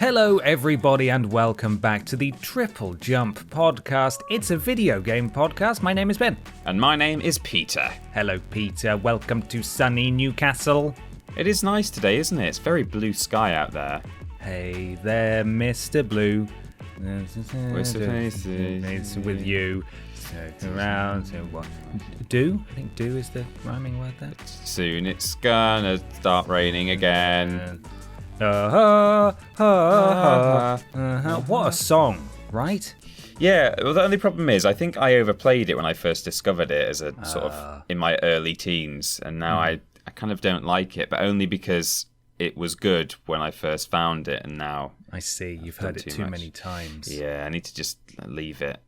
Hello everybody and welcome back to the TripleJump podcast. It's a video game podcast. My name is Ben. And my name is Peter. Hello Peter, welcome to sunny Newcastle. It is nice today, isn't it? It's very blue sky out there. Hey there, Mr. Blue. It's with you. Around to what? Do? I think do is the rhyming word there. Soon it's gonna start raining again. What a song, right? Yeah, well, the only problem is I think I overplayed it when I first discovered it as a sort of in my early teens, and now I kind of don't like it, but only because it was good when I first found it, and now I see you've heard it too many times. Yeah, I need to just leave it.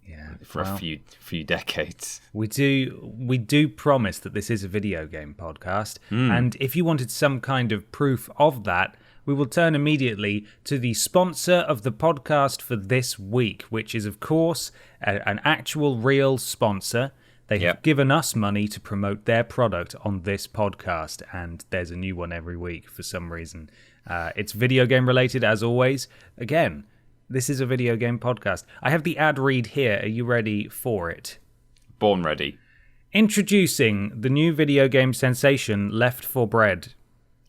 Yeah, for a few decades. We do promise that this is a video game podcast, and if you wanted some kind of proof of that, we will turn immediately to the sponsor of the podcast for this week, which is, of course, an actual real sponsor. They have given us money to promote their product on this podcast, and there's a new one every week for some reason. It's video game related, as always. Again, this is a video game podcast. I have the ad read here. Are you ready for it? Born ready. Introducing the new video game sensation, Left 4 Bread.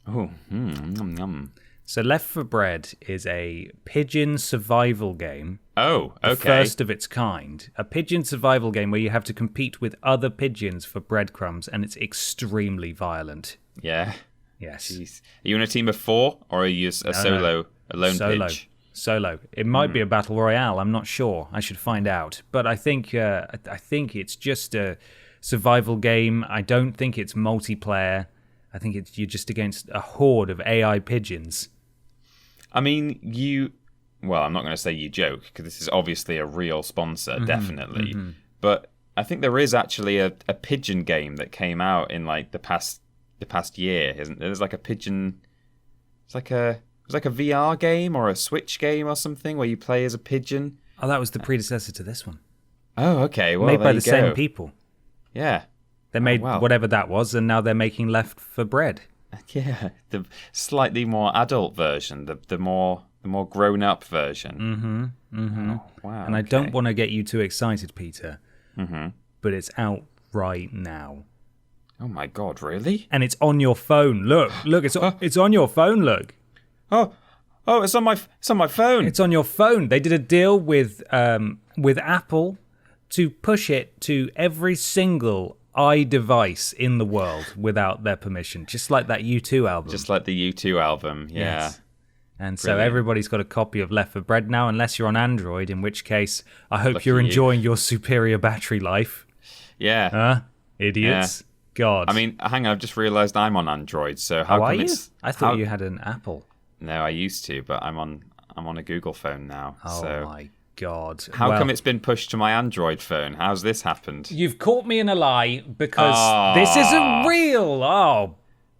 Oh, yum, yum. So Left 4 Bread is a pigeon survival game. Oh, okay. The first of its kind. A pigeon survival game where you have to compete with other pigeons for breadcrumbs, and it's extremely violent. Yeah. Yes. Jeez. Are you in a team of 4, or are you a lone pitch? Solo. It might be a battle royale. I'm not sure. I should find out. But I think it's just a survival game. I don't think it's multiplayer. I think you're just against a horde of AI pigeons. I mean, well, I'm not going to say you joke, because this is obviously a real sponsor, definitely. Mm-hmm. But I think there is actually a pigeon game that came out in like the past year, isn't there? There's like a pigeon. It's like a VR game or a Switch game or something where you play as a pigeon. Oh, that was the predecessor to this one. Oh, okay. Well, made by the same people. Yeah. They made whatever that was, and now they're making Left 4 Bread. Yeah, the slightly more adult version, the more grown-up version. Oh, wow. And I don't want to get you too excited, Peter, but it's out right now. Oh my God, really? And it's on your phone. Look, it's on your phone. Look. Oh, it's on my phone. It's on your phone. They did a deal with Apple to push it to every single iDevice in the world without their permission, just like that U2 album. Just like the U2 album, yeah. Yes. And so everybody's got a copy of Left 4 Bread now, unless you're on Android, in which case I hope you're enjoying your superior battery life. Yeah. Idiots. Yeah. God. I mean, hang on, I've just realised I'm on Android, so how come it's... I thought you had an Apple. No, I used to, but I'm on a Google phone now. Oh so my God. How come it's been pushed to my Android phone? How's this happened? You've caught me in a lie because this isn't real. Oh,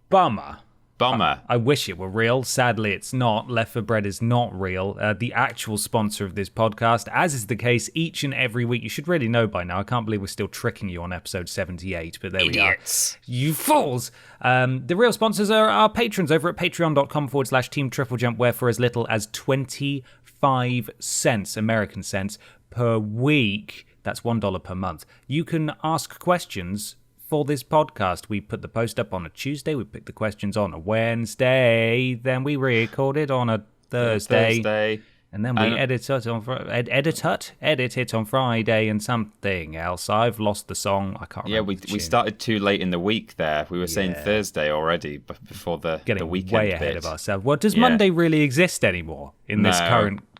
bummer. I wish it were real. Sadly, it's not. Left 4 Bread is not real. The actual sponsor of this podcast, as is the case each and every week. You should really know by now. I can't believe we're still tricking you on episode 78, but there Idiots. We are. You fools! The real sponsors are our patrons over at patreon.com/Team TripleJump, where for as little as 25 cents, American cents, per week, that's $1 per month, you can ask questions for this podcast. We put the post up on a Tuesday, we pick the questions on a Wednesday, then we record it on a Thursday. And then we edit it on Friday and something else. I've lost the song. I can't remember. Yeah, we started too late in the week there. We were saying Thursday already, but before the weekend way ahead of ourselves. Well, does Monday really exist anymore in this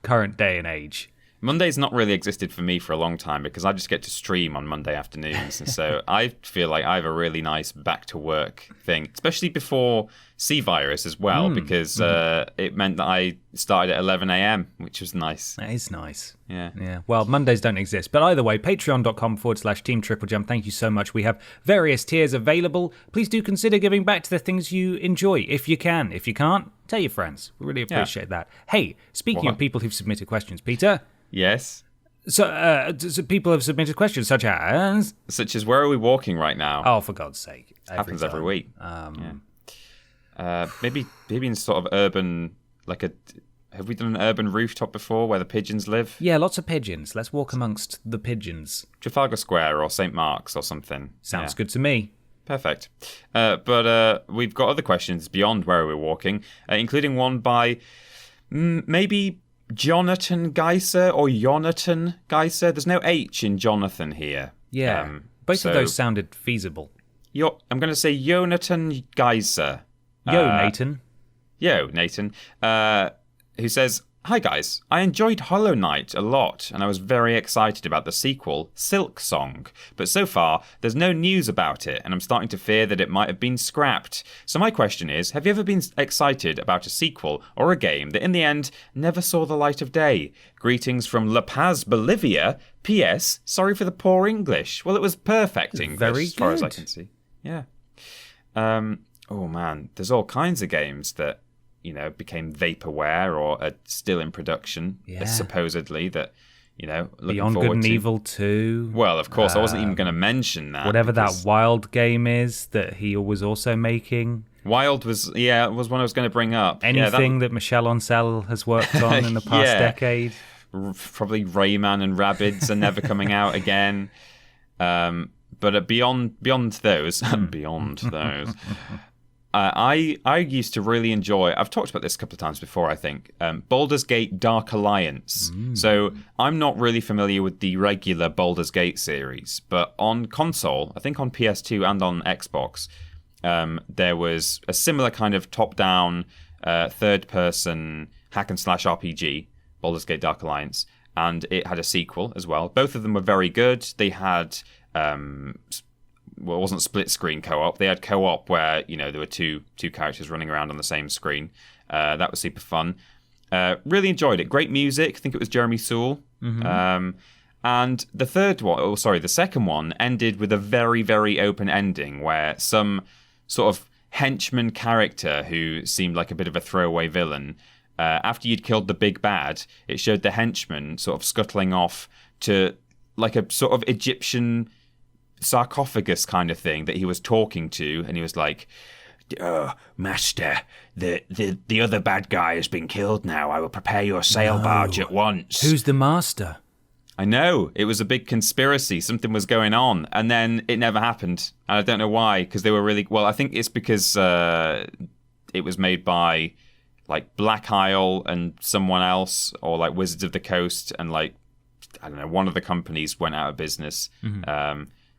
current day and age? Monday's not really existed for me for a long time because I just get to stream on Monday afternoons. And so I feel like I have a really nice back to work thing, especially before C-Virus as well, because it meant that I started at 11 a.m., which was nice. That is nice. Yeah. Well, Mondays don't exist. But either way, patreon.com/Team TripleJump. Thank you so much. We have various tiers available. Please do consider giving back to the things you enjoy if you can. If you can't, tell your friends. We really appreciate that. Hey, speaking of people who've submitted questions, Peter... Yes. So people have submitted questions such as where are we walking right now? Oh, for God's sake! Happens every week. Maybe in sort of urban, like have we done an urban rooftop before where the pigeons live? Yeah, lots of pigeons. Let's walk amongst the pigeons. Trafalgar Square or St. Mark's or something. Sounds good to me. Perfect. But we've got other questions beyond where we're walking, including one by maybe Jonathan Geiser or Jonathan Geiser. There's no H in Jonathan here. Yeah, both of those sounded feasible. I'm going to say Jonathan Geiser. Nathan. Nathan. Who says, "Hi guys, I enjoyed Hollow Knight a lot and I was very excited about the sequel, Silk Song. But so far, there's no news about it and I'm starting to fear that it might have been scrapped. So my question is, have you ever been excited about a sequel or a game that in the end never saw the light of day? Greetings from La Paz, Bolivia. P.S. Sorry for the poor English." Well, it was perfect English Very as far as I good. can see. Yeah. Oh man, there's all kinds of games that became vaporware or are still in production, supposedly, that, looking Beyond forward Good and to. Evil 2. Well, of course, I wasn't even going to mention that. Whatever that Wild game is that he was also making. Wild was one I was going to bring up. Anything that Michel Ancel has worked on in the past decade. Probably Rayman and Rabbids are never coming out again. But beyond those, I used to really enjoy, I've talked about this a couple of times before, I think, Baldur's Gate Dark Alliance. So I'm not really familiar with the regular Baldur's Gate series, but on console, I think on PS2 and on Xbox, there was a similar kind of top-down, third-person hack-and-slash RPG, Baldur's Gate Dark Alliance, and it had a sequel as well. Both of them were very good. They had... it wasn't split screen co-op. They had co-op where there were two characters running around on the same screen. That was super fun. Really enjoyed it. Great music. I think it was Jeremy Soule. And the second one ended with a very, very open ending where some sort of henchman character who seemed like a bit of a throwaway villain, after you'd killed the big bad, it showed the henchman sort of scuttling off to like a sort of Egyptian sarcophagus kind of thing that he was talking to, and he was like, "Master, the other bad guy has been killed now. I will prepare your sail barge at once." Who's the master? I know, it was a big conspiracy. Something was going on, and then it never happened. And I don't know why, because they were really... Well, I think it's because it was made by like Black Isle and someone else, or like Wizards of the Coast, and like, I don't know, one of the companies went out of business.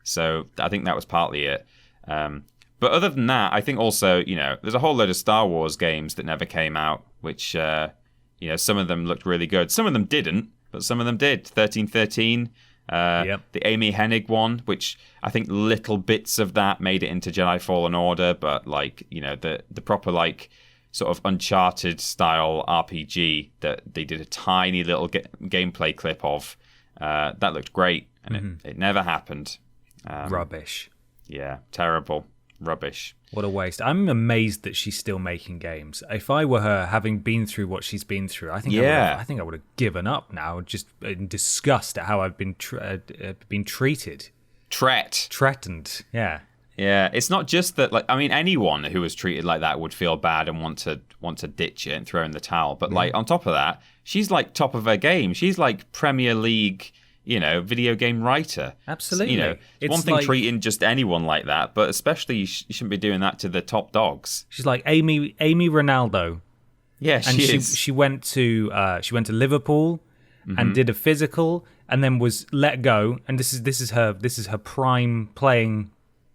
So I think that was partly it. But other than that, I think also, there's a whole load of Star Wars games that never came out, which, some of them looked really good. Some of them didn't, but some of them did. 1313, the Amy Hennig one, which I think little bits of that made it into Jedi Fallen Order, but like, the proper like sort of Uncharted style RPG that they did a tiny little gameplay clip of, that looked great, and it never happened. Rubbish. Yeah, terrible. Rubbish. What a waste. I'm amazed that she's still making games. If I were her, having been through what she's been through, I think I would have given up now, just in disgust at how I've been treated. Threatened. Yeah. Yeah, it's not just that. Like, I mean, anyone who was treated like that would feel bad and want to ditch it and throw in the towel. But like on top of that, she's like top of her game. She's like Premier League, video game writer. Absolutely. It's one thing treating just anyone like that, but especially you shouldn't be doing that to the top dogs. She's like Amy Ronaldo. Yeah, she is. She went to Liverpool and did a physical, and then was let go. And this is her prime playing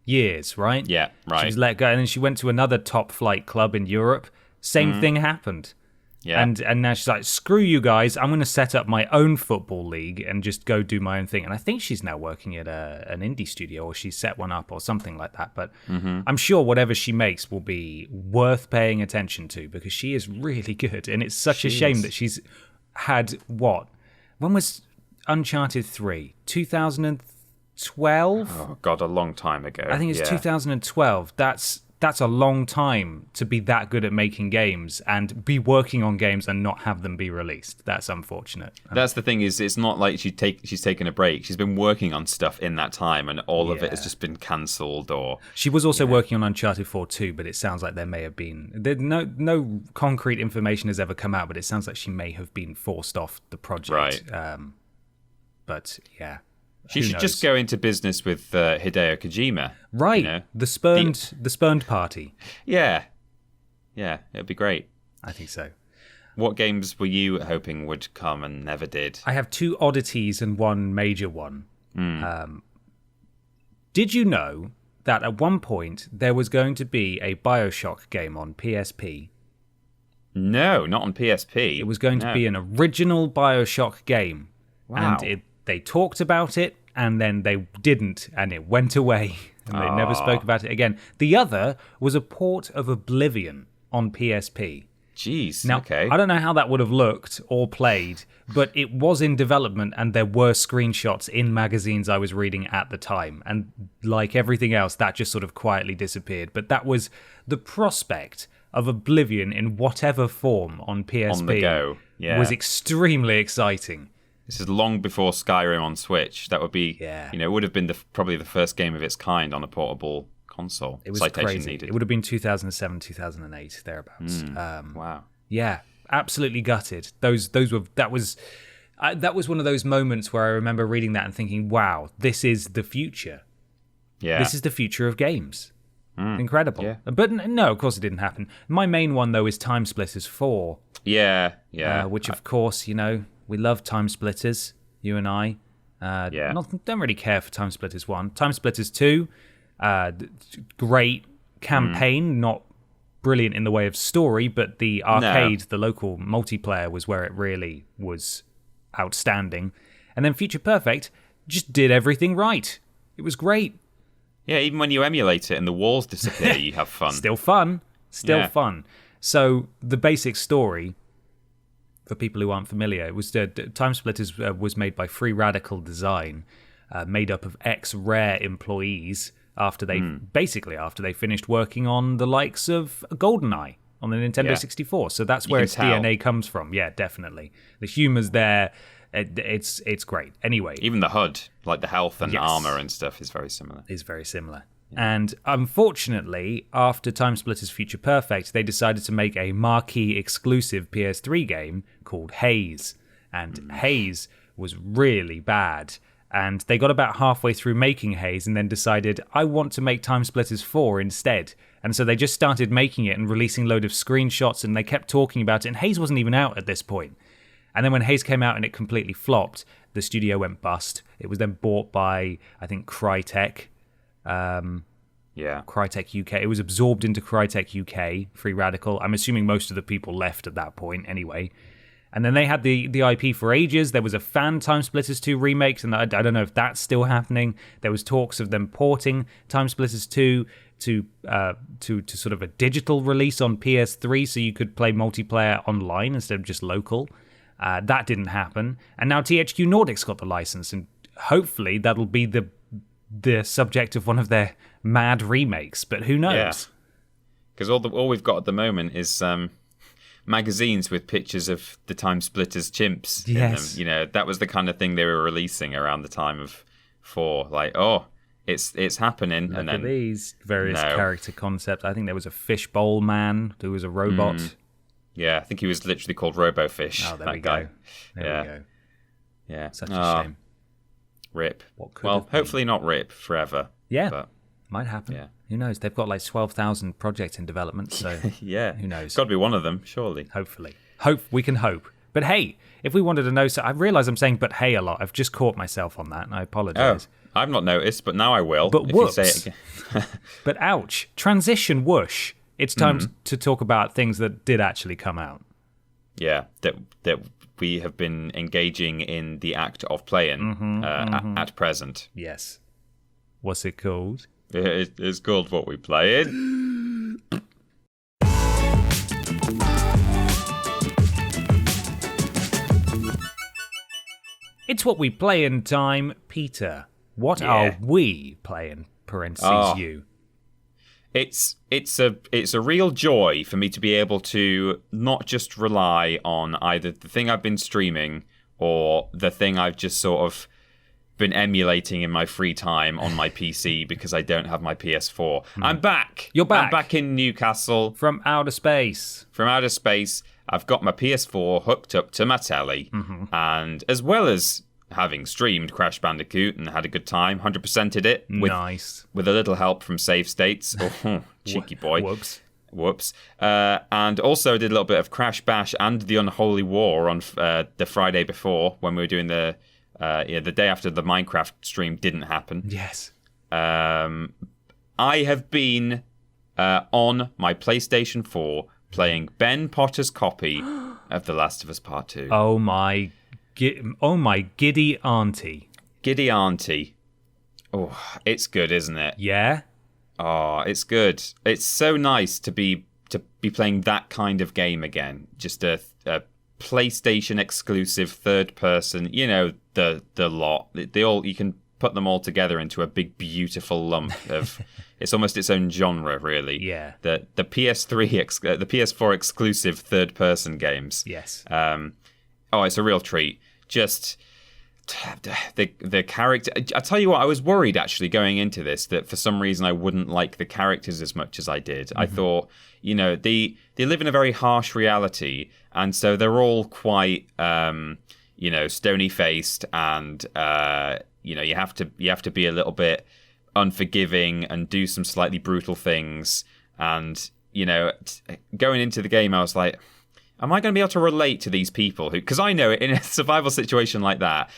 years, right? Yeah, right. She was let go, and then she went to another top flight club in Europe. Same thing happened. Yeah. And now she's like, screw you guys, I'm going to set up my own football league and just go do my own thing. And I think she's now working at an indie studio, or she's set one up or something like that. But I'm sure whatever she makes will be worth paying attention to, because she is really good. And it's such a shame that she's had what? When was Uncharted 3? 2012? Oh, God, a long time ago. I think it's 2012. That's that's a long time to be that good at making games and be working on games and not have them be released. That's unfortunate. That's the thing, is it's not like she's taken a break. She's been working on stuff in that time, and all of it has just been cancelled. Or she was also working on Uncharted 4 too, but it sounds like there may have been no concrete information has ever come out, but it sounds like she may have been forced off the project. Right. But yeah. She should just go into business with Hideo Kojima. Right. You know? The spurned party. Yeah. Yeah, it'd be great. I think so. What games were you hoping would come and never did? I have 2 oddities and 1 major one. Did you know that at one point there was going to be a BioShock game on PSP? No, not on PSP. It was going to be an original BioShock game. Wow. And they talked about it, and then they didn't, and it went away, and they never spoke about it again. The other was a port of Oblivion on PSP. Jeez, now, okay. I don't know how that would have looked or played, but it was in development, and there were screenshots in magazines I was reading at the time, and like everything else, that just sort of quietly disappeared. But that was the prospect of Oblivion in whatever form on PSP on the go. Yeah. Was extremely exciting. This is long before Skyrim on Switch. That would be, it would have been probably the first game of its kind on a portable console. It was Citation crazy. Needed. It would have been 2007, 2008, thereabouts. Wow. Yeah, absolutely gutted. That was one of those moments where I remember reading that and thinking, wow, this is the future. Yeah. This is the future of games. Incredible. Yeah. But no, of course it didn't happen. My main one, though, is Time Splitters 4. Yeah. Which, of course, we love Time Splitters, you and I. Don't really care for Time Splitters 1. Time Splitters 2, great campaign, not brilliant in the way of story, but the arcade, the local multiplayer was where it really was outstanding. And then Future Perfect just did everything right. It was great. Yeah, even when you emulate it and the walls disappear, you have fun. Still fun. Fun. So the basic story, for people who aren't familiar, it was Time Splitters was made by Free Radical Design, made up of ex-Rare employees after they finished working on the likes of GoldenEye on the Nintendo 64. So that's where its DNA comes from. Yeah, definitely. The humor's there. It's great. Anyway, even the HUD, like the health and armor and stuff, is very similar. Yeah. And unfortunately, after Time Splitters Future Perfect, they decided to make a marquee exclusive PS3 game called Haze. And Haze was really bad. And they got about halfway through making Haze and then decided, I want to make Time Splitters 4 instead. And so they just started making it and releasing a load of screenshots, and they kept talking about it. And Haze wasn't even out at this point. And then when Haze came out and it completely flopped, the studio went bust. It was then bought by, I think, Crytek. Crytek UK. It was absorbed into Crytek UK, Free Radical. I'm assuming most of the people left at that point anyway. And then they had the IP for ages. There was a fan Time Splitters 2 remake, and I don't know if that's still happening. There was talks of them porting Time Splitters 2 to sort of a digital release on PS3 so you could play multiplayer online instead of just local. That didn't happen. And now THQ Nordic's got the license, and hopefully that'll be the subject of one of their mad remakes, but who knows? Because all we've got at the moment is magazines with pictures of the Time Splitters chimps in them. That was the kind of thing they were releasing around the time of 4. Like, it's happening. Look and then at these various character concepts. I think there was a fishbowl man who was a robot. Yeah, I think he was literally called RoboFish. Oh, there we go. There we go. Yeah. Such a shame. Rip. Hopefully not rip forever. Yeah. But might happen. Yeah. Who knows? They've got like 12,000 projects in development, so who knows? It's got to be one of them, surely. Hopefully. We can hope. But hey, if we wanted to know, so I realise I'm saying "but hey" a lot. I've just caught myself on that, and I apologise. Oh, I've not noticed, but now I will. But whoops. You say it again. But ouch. Transition whoosh. It's time to talk about things that did actually come out. Yeah, that we have been engaging in the act of playing at present. Yes. What's it called? It's called What We Playin. It's What We Playin time, Peter. What are we playing? Parentheses you. it's a real joy for me to be able to not just rely on either the thing I've been streaming or the thing I've just sort of been emulating in my free time on my PC because I don't have my PS4. I'm back. You're back. I'm back in Newcastle. From outer space. I've got my PS4 hooked up to my telly. And as well as having streamed Crash Bandicoot and had a good time, 100%ed it. With a little help from save states. Oh, cheeky boy. Whoops. And also did a little bit of Crash Bash and the Unholy War on the Friday before when we were doing the day after the Minecraft stream didn't happen. Yes. I have been on my PlayStation 4 playing Ben Potter's copy of The Last of Us Part 2. Oh my giddy auntie. Giddy auntie. Oh, it's good, isn't it? Yeah. Oh, it's good. It's so nice to be playing that kind of game again. Just a PlayStation exclusive third person. You know, the lot. They all, you can put them all together into a big beautiful lump of. It's almost its own genre, really. Yeah. The PS3 the PS4 exclusive third person games. Yes. Oh, it's a real treat. Just the character. I tell you what, I was worried actually going into this that for some reason I wouldn't like the characters as much as I did. I thought, you know, they live in a very harsh reality, and so they're all quite, you know, stony faced, and you know, you have to be a little bit unforgiving and do some slightly brutal things. And you know, going into the game, I was like, am I going to be able to relate to these people? Because I know in a survival situation like that,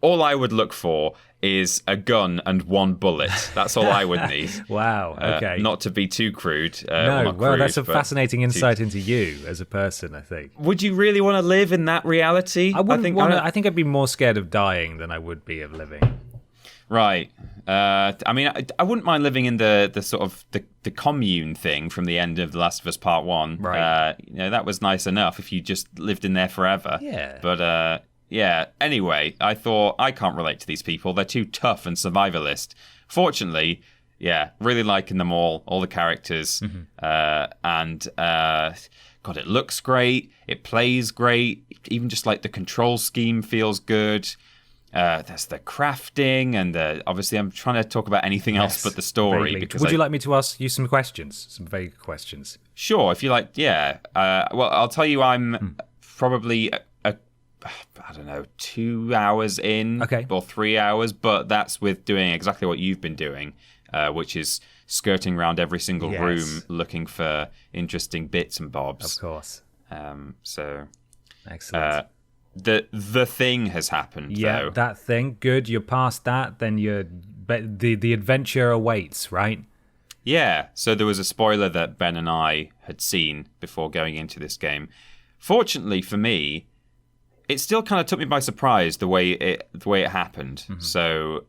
all I would look for is a gun and one bullet. That's all I would need. Wow. Okay. Not to be too crude. That's a fascinating insight into you as a person, I think. Would you really want to live in that reality? I think I'd be more scared of dying than I would be of living. Right. I mean, I wouldn't mind living in the sort of the commune thing from the end of The Last of Us Part 1. Right. You know, that was nice enough if you just lived in there forever. Yeah. But, yeah. Anyway, I thought, I can't relate to these people. They're too tough and survivalist. Fortunately, yeah, really liking them all the characters. And, God, it looks great. It plays great. Even just like the control scheme feels good. There's the crafting, and obviously I'm trying to talk about anything else but the story. Because would you like me to ask you some questions, some vague questions? Sure, if you like. Yeah. Well, I'll tell you, I'm probably I don't know, 2 hours in, or 3 hours, but that's with doing exactly what you've been doing, which is skirting around every single room looking for interesting bits and bobs. Of course. So excellent. The thing has happened. Yeah, though. That thing. Good. You're past that. Then the adventure awaits, right? Yeah. So there was a spoiler that Ben and I had seen before going into this game. Fortunately for me, it still kind of took me by surprise the way it happened. So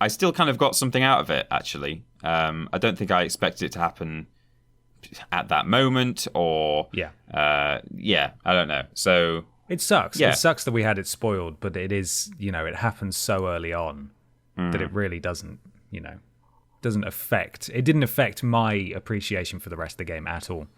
I still kind of got something out of it. Actually, I don't think I expected it to happen at that moment, or I don't know. So. It sucks. Yeah. It sucks that we had it spoiled, but it is, you know, it happens so early on that it really doesn't, you know, didn't affect my appreciation for the rest of the game at all.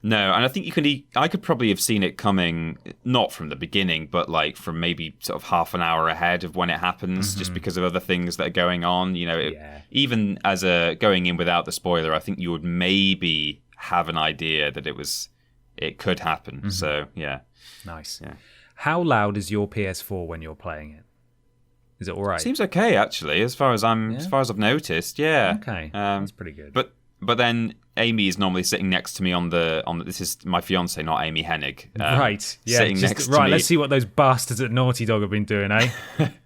No, and I think I could probably have seen it coming, not from the beginning, but like from maybe sort of half an hour ahead of when it happens, just because of other things that are going on. You know, even as going in without the spoiler, I think you would maybe have an idea that it could happen. So, yeah. Nice. Yeah. How loud is your PS4 when you're playing it? Is it all right? Seems okay, actually, as far as I've noticed. Yeah. Okay. That's pretty good. But then Amy is normally sitting next to me on the. This is my fiance, not Amy Hennig. Right. Yeah. Sitting next to me. Let's see what those bastards at Naughty Dog have been doing, eh?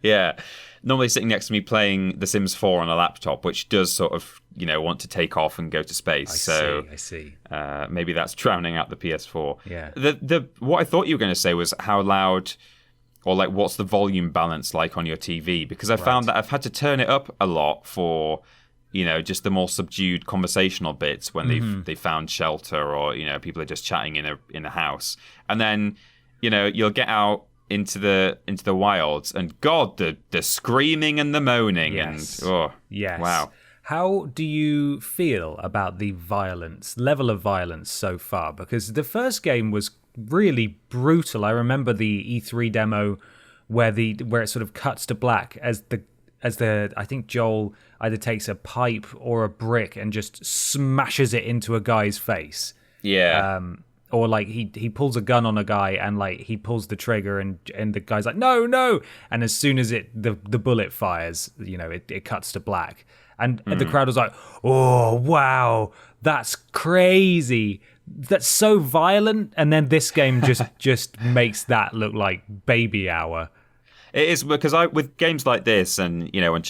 Yeah. Normally sitting next to me playing The Sims 4 on a laptop, which does sort of, you know, want to take off and go to space. I see. Maybe that's drowning out the PS4. Yeah. What I thought you were going to say was how loud, or like what's the volume balance like on your TV? Because I found that I've had to turn it up a lot for, you know, just the more subdued conversational bits when they've found shelter, or, you know, people are just chatting in a house, and then, you know, you'll get out into the wilds, and God, the screaming and the moaning, and yes. wow. How do you feel about the level of violence so far? Because the first game was really brutal. I remember the E3 demo where it sort of cuts to black as I think Joel either takes a pipe or a brick and just smashes it into a guy's face. Yeah. Or like he pulls a gun on a guy and like he pulls the trigger and the guy's like no, and as soon as the bullet fires, it cuts to black and the crowd was like, oh wow, that's crazy, that's so violent. And then this game just makes that look like baby hour. It is, because with games like this, and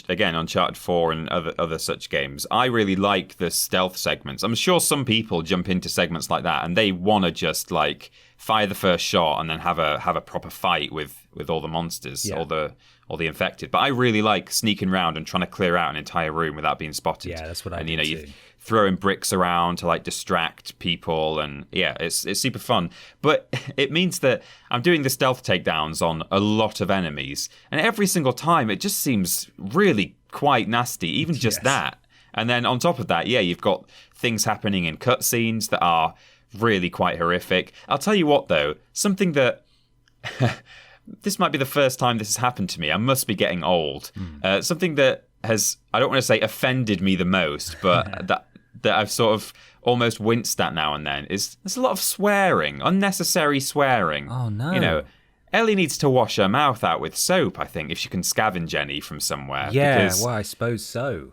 again, Uncharted 4 and other such games, I really like the stealth segments. I'm sure some people jump into segments like that and they want to just like fire the first shot and then have a proper fight with all the monsters, all the infected. But I really like sneaking around and trying to clear out an entire room without being spotted. Yeah, that's what I do too. You throwing bricks around to like distract people, and yeah, it's super fun. But it means that I'm doing the stealth takedowns on a lot of enemies, and every single time it just seems really quite nasty, even just that. And then on top of that, you've got things happening in cutscenes that are really quite horrific. I'll tell you what though, something that this might be the first time this has happened to me. I must be getting old. Something that has, I don't want to say offended me the most, but that I've sort of almost winced at now and then is there's a lot of swearing, unnecessary swearing. Oh no. Ellie needs to wash her mouth out with soap, I think, if she can scavenge any from somewhere. Yeah, well, I suppose so.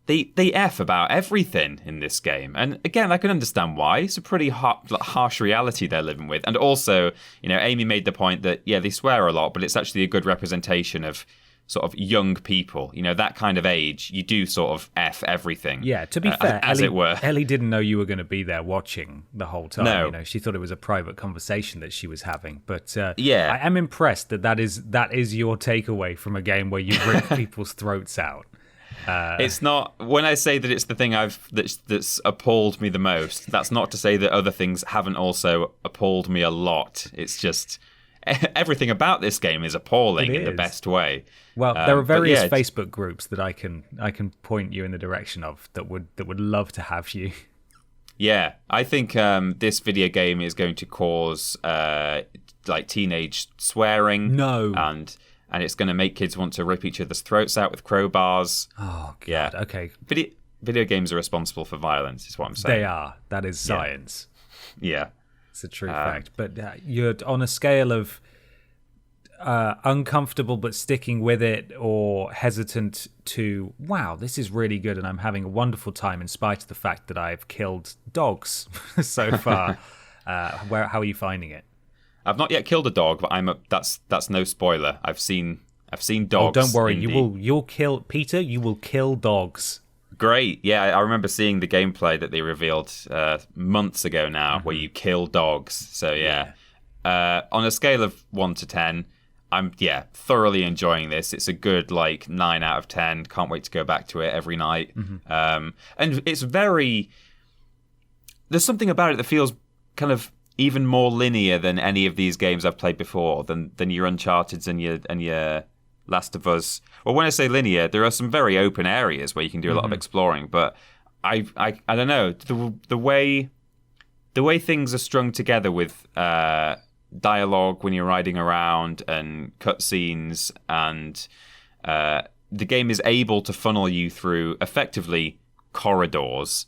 They F about everything in this game. And again, I can understand why. It's a pretty harsh reality they're living with. And also, Amy made the point that, they swear a lot, but it's actually a good representation of sort of young people, that kind of age, you do sort of F everything. Yeah, to be fair, as it were. Ellie didn't know you were going to be there watching the whole time. No. She thought it was a private conversation that she was having. But I yeah, am impressed that is your takeaway from a game where you rip people's throats out. It's not, when I say that it's the thing that's appalled me the most, that's not to say that other things haven't also appalled me a lot. It's just everything about this game is appalling in the best way. Well, there are various Facebook groups that I can point you in the direction of that would love to have you. Yeah, I think this video game is going to cause like teenage swearing. No. And it's going to make kids want to rip each other's throats out with crowbars. Oh, God. Yeah. Okay. Video games are responsible for violence, is what I'm saying. They are. That is science. Yeah. It's a true fact. But you're on a scale of uncomfortable but sticking with it, or hesitant to, wow, this is really good and I'm having a wonderful time in spite of the fact that I've killed dogs so far. How are you finding it? I've not yet killed a dog, but that's no spoiler. I've seen dogs. Oh, don't worry, you'll kill Peter. You will kill dogs. Great, yeah. I remember seeing the gameplay that they revealed months ago now, where you kill dogs. So yeah. On a scale of 1 to 10, I'm thoroughly enjoying this. It's a good 9 out of 10. Can't wait to go back to it every night. And it's very. There's something about it that feels kind of even more linear than any of these games I've played before, than your Uncharted's and your Last of Us. Well, when I say linear, there are some very open areas where you can do a lot of exploring, but I don't know, the way things are strung together with dialogue when you're riding around and cutscenes, and the game is able to funnel you through effectively corridors.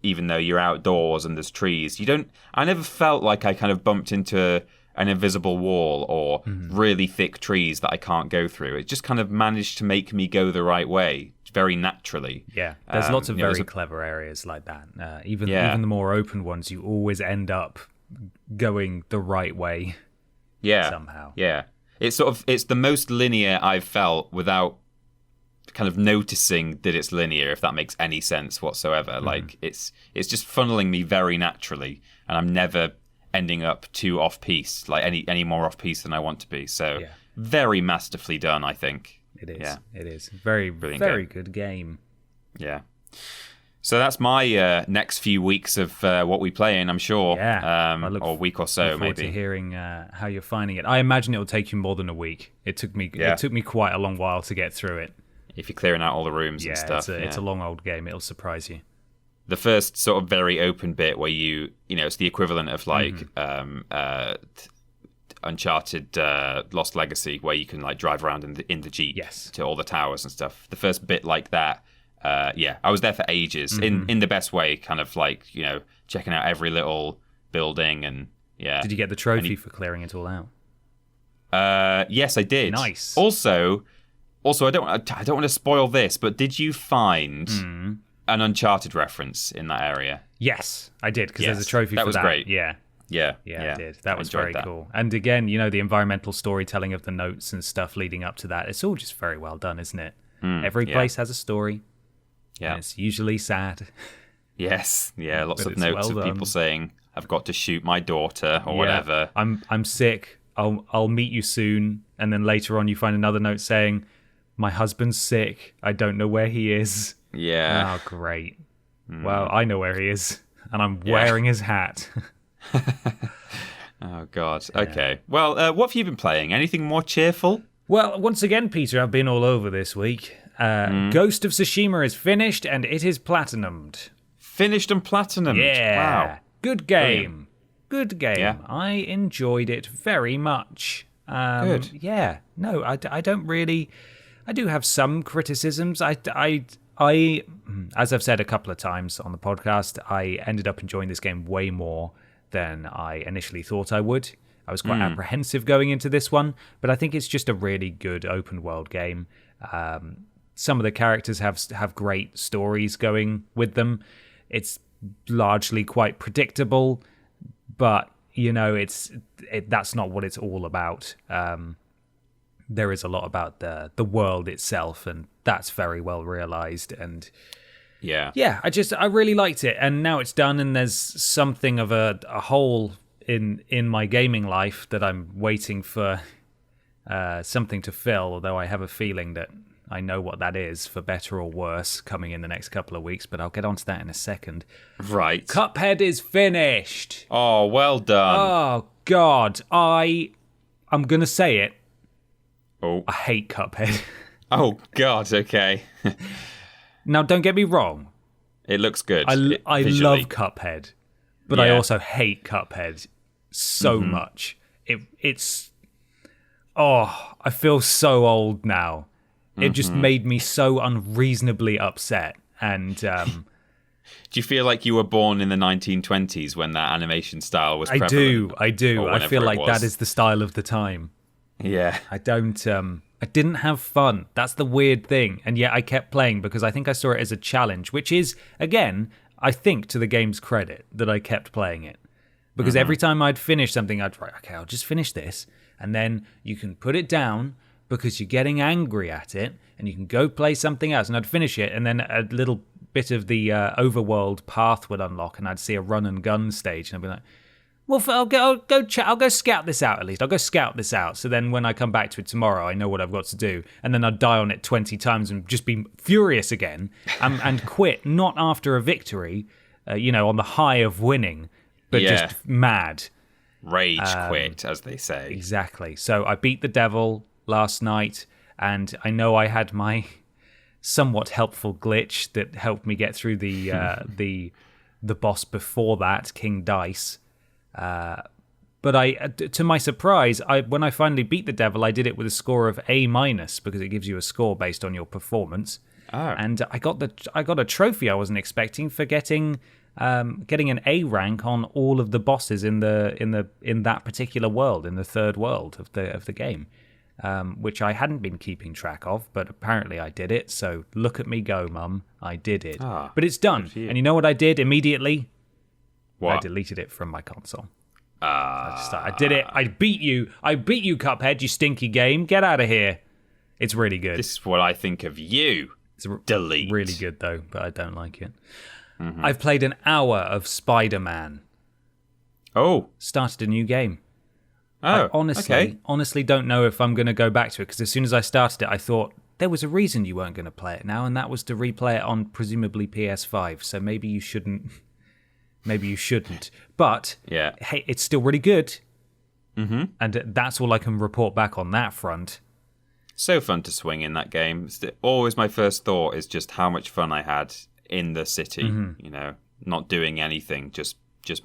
Even though you're outdoors and there's trees, I never felt like I kind of bumped into an invisible wall or really thick trees that I can't go through. It just kind of managed to make me go the right way very naturally. Yeah, there's lots of very clever areas like that. Even the more open ones, you always end up going the right way. Yeah, somehow. Yeah, it's the most linear I've felt without kind of noticing that it's linear, if that makes any sense whatsoever. Like it's just funneling me very naturally, and I'm never ending up too off piece, like any more off piece than I want to be. So very masterfully done, I think. It is. Yeah. It is very very good game. Yeah. So that's my next few weeks of what we play in, I'm sure. Yeah. Or a week or so, maybe. Look forward to hearing how you're finding it. I imagine it will take you more than a week. It took me quite a long while to get through it. if you're clearing out all the rooms and stuff. It's a long old game. It'll surprise you. The first sort of very open bit where it's the equivalent of like Uncharted Lost Legacy, where you can like drive around in the Jeep to all the towers and stuff. The first bit like that, I was there for ages in the best way, kind of like, checking out every little building and Did you get the trophy for clearing it all out? Yes, I did. Nice. Also, I don't want to spoil this, but did you find an Uncharted reference in that area? Yes, I did, because there's a trophy for that. That was great. Yeah, I did. That was very cool. And again, the environmental storytelling of the notes and stuff leading up to that, it's all just very well done, isn't it? Every place has a story. Yeah. And it's usually sad. Yes. Yeah, lots of notes of people saying, I've got to shoot my daughter or whatever. I'm sick. I'll meet you soon. And then later on you find another note saying, my husband's sick. I don't know where he is. Yeah. Oh, great. Well, I know where he is. And I'm wearing his hat. Oh, God. Yeah. Okay. Well, what have you been playing? Anything more cheerful? Well, once again, Peter, I've been all over this week. Ghost of Tsushima is finished and it is platinumed. Finished and platinumed? Yeah. Wow. Good game. Brilliant. Good game. Yeah. I enjoyed it very much. Good. Yeah. No, I don't really... I do have some criticisms. I, as I've said a couple of times on the podcast, I ended up enjoying this game way more than I initially thought I would. I was quite apprehensive going into this one, but I think it's just a really good open world game. Some of the characters have great stories going with them. It's largely quite predictable, but that's not what it's all about. There is a lot about the world itself, and that's very well realized. And I really liked it. And now it's done, and there's something of a hole in my gaming life that I'm waiting for something to fill. Although I have a feeling that I know what that is, for better or worse, coming in the next couple of weeks. But I'll get onto that in a second. Right. Cuphead is finished. Oh, well done. Oh God, I'm gonna say it. Oh. I hate Cuphead. Oh, God, okay. Now, don't get me wrong. It looks good. I love Cuphead, but I also hate Cuphead so much. It's... Oh, I feel so old now. It just made me so unreasonably upset. And... Do you feel like you were born in the 1920s when that animation style was prevalent? I do. I feel like that is the style of the time. Yeah. I didn't have fun. That's the weird thing. And yet I kept playing because I think I saw it as a challenge, which is, again, I think to the game's credit that I kept playing it. Because every time I'd finish something, I'd write, okay, I'll just finish this. And then you can put it down because you're getting angry at it and you can go play something else. And I'd finish it, and then a little bit of the overworld path would unlock, and I'd see a run and gun stage, and I'd be like, well, I'll go scout this out at least. I'll go scout this out. So then when I come back to it tomorrow, I know what I've got to do. And then I'd die on it 20 times and just be furious again and quit, not after a victory, on the high of winning, but just mad. Rage quit, as they say. Exactly. So I beat the devil last night, and I know I had my somewhat helpful glitch that helped me get through the boss before that, King Dice. But to my surprise, when I finally beat the devil, I did it with a score of A-, because it gives you a score based on your performance. Oh. And I got a trophy I wasn't expecting for getting an A rank on all of the bosses in that particular world, in the third world of the game, which I hadn't been keeping track of, but apparently I did it. So look at me go, Mum! I did it. But it's done. And you know what I did immediately? What? I deleted it from my console. I did it. I beat you, Cuphead, you stinky game. Get out of here. It's really good. This is what I think of you. It's Delete. Really good, though, but I don't like it. I've played an hour of Spider-Man. Oh. Started a new game. Oh, I honestly don't know if I'm going to go back to it, because as soon as I started it, I thought, there was a reason you weren't going to play it now, and that was to replay it on presumably PS5, so maybe you shouldn't... Maybe you shouldn't. But, hey, it's still really good. And that's all I can report back on that front. So fun to swing in that game. Always my first thought is just how much fun I had in the city. You know, not doing anything, just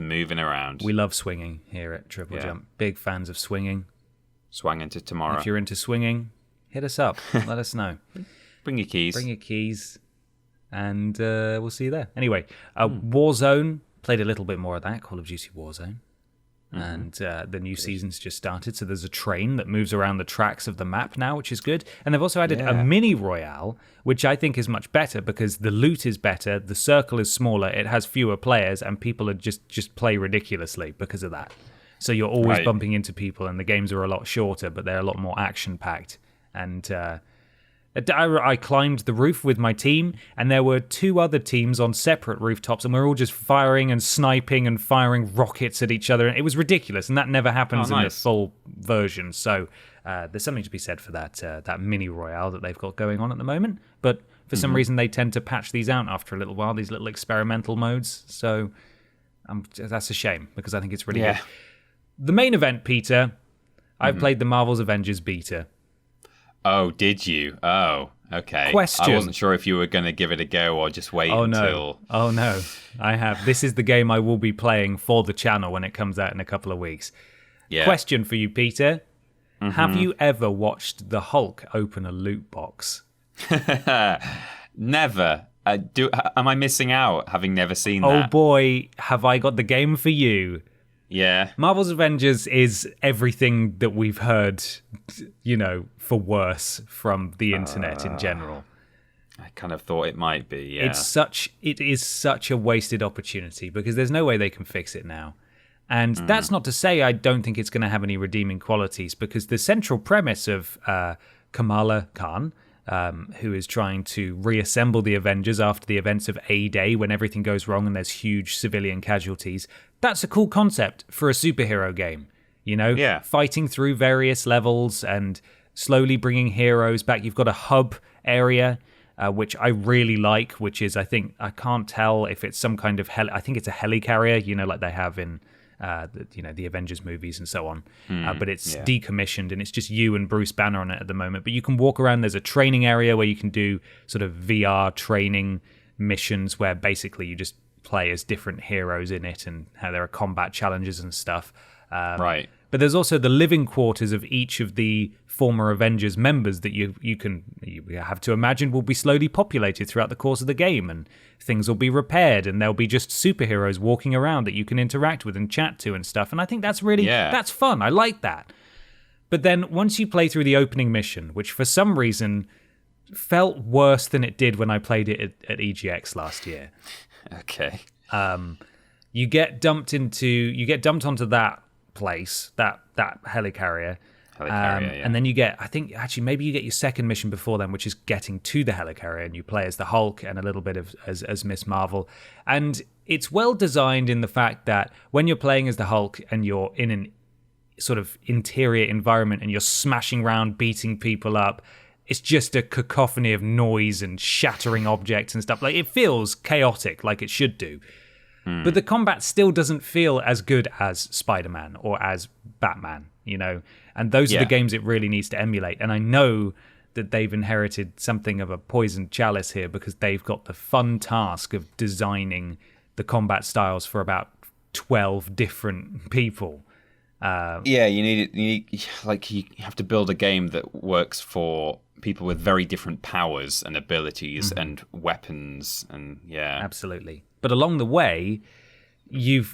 moving around. We love swinging here at TripleJump. Big fans of swinging. Swang into tomorrow. If you're into swinging, hit us up. Let us know. Bring your keys. Bring your keys, and we'll see you there. Anyway, Warzone, played a little bit more of that, Call of Duty Warzone. And the new season's just started, so there's a train that moves around the tracks of the map now, which is good. And they've also added a mini royale, which I think is much better because the loot is better, the circle is smaller, it has fewer players, and people are just play ridiculously because of that. So you're always bumping into people, and the games are a lot shorter, but they're a lot more action-packed. And I climbed the roof with my team, and there were 2 other teams on separate rooftops, and we're all just firing and sniping and firing rockets at each other. And it was ridiculous, and that never happens in the full version. So there's something to be said for that mini royale that they've got going on at the moment. But for some reason, they tend to patch these out after a little while, these little experimental modes. So that's a shame, because I think it's really good. The main event, Peter, I played the Marvel's Avengers beta. Oh, did you? Oh, okay. Question. I wasn't sure if you were going to give it a go or just wait until... Oh, no. I have. This is the game I will be playing for the channel when it comes out in a couple of weeks. Yeah. Question for you, Peter. Have you ever watched the Hulk open a loot box? Never. Am I missing out, having never seen that? Oh, boy, have I got the game for you. Yeah. Marvel's Avengers is everything that we've heard, for worse from the internet in general. I kind of thought it might be, yeah. It is such a wasted opportunity because there's no way they can fix it now. And that's not to say I don't think it's going to have any redeeming qualities, because the central premise of Kamala Khan, who is trying to reassemble the Avengers after the events of A-Day when everything goes wrong and there's huge civilian casualties, that's a cool concept for a superhero game. Fighting through various levels and slowly bringing heroes back. You've got a hub area, which I really like, which is, I can't tell if it's some kind of I think it's a helicarrier, like they have in the Avengers movies and so on. But it's decommissioned, and it's just you and Bruce Banner on it at the moment. But you can walk around. There's a training area where you can do sort of VR training missions where basically you just play as different heroes in it, and how there are combat challenges and stuff. Right. But there's also the living quarters of each of the former Avengers members that you have to imagine will be slowly populated throughout the course of the game, and things will be repaired, and there'll be just superheroes walking around that you can interact with and chat to and stuff. And I think that's really that's fun. I like that. But then once you play through the opening mission, which for some reason felt worse than it did when I played it at EGX last year. Okay. You get dumped onto that place, that helicarrier. And then you get, I think, actually, maybe you get your second mission before then, which is getting to the helicarrier, and you play as the Hulk and a little bit of as Miss Marvel. And it's well designed in the fact that when you're playing as the Hulk and you're in an sort of interior environment and you're smashing around, beating people up, it's just a cacophony of noise and shattering objects and stuff. Like, it feels chaotic, like it should do. But the combat still doesn't feel as good as Spider-Man or as Batman, And those are the games it really needs to emulate. And I know that they've inherited something of a poisoned chalice here, because they've got the fun task of designing the combat styles for about 12 different people. You have to build a game that works for people with very different powers and abilities and weapons, and absolutely. But along the way, you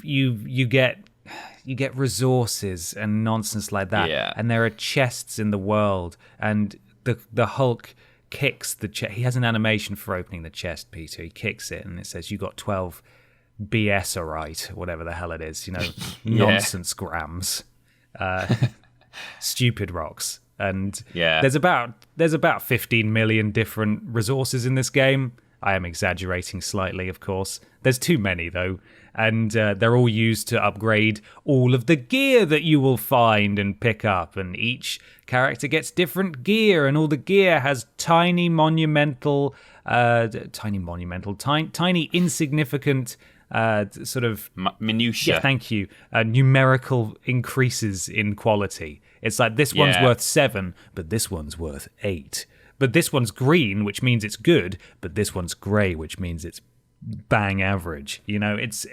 get resources and nonsense like that, and there are chests in the world, and the Hulk kicks the chest. He has an animation for opening the chest, Peter. He kicks it, and it says you got 12 BS-erite, whatever the hell it is, nonsense grams, stupid rocks. And there's about 15 million different resources in this game. I am exaggerating slightly, of course. There's too many, though. And they're all used to upgrade all of the gear that you will find and pick up. And each character gets different gear, and all the gear has tiny, insignificant sort of minutia. Thank you. Numerical increases in quality. It's like this one's Yeah. worth 7, but this one's worth 8. But this one's green, which means it's good, but this one's grey, which means it's bang average. You know, it's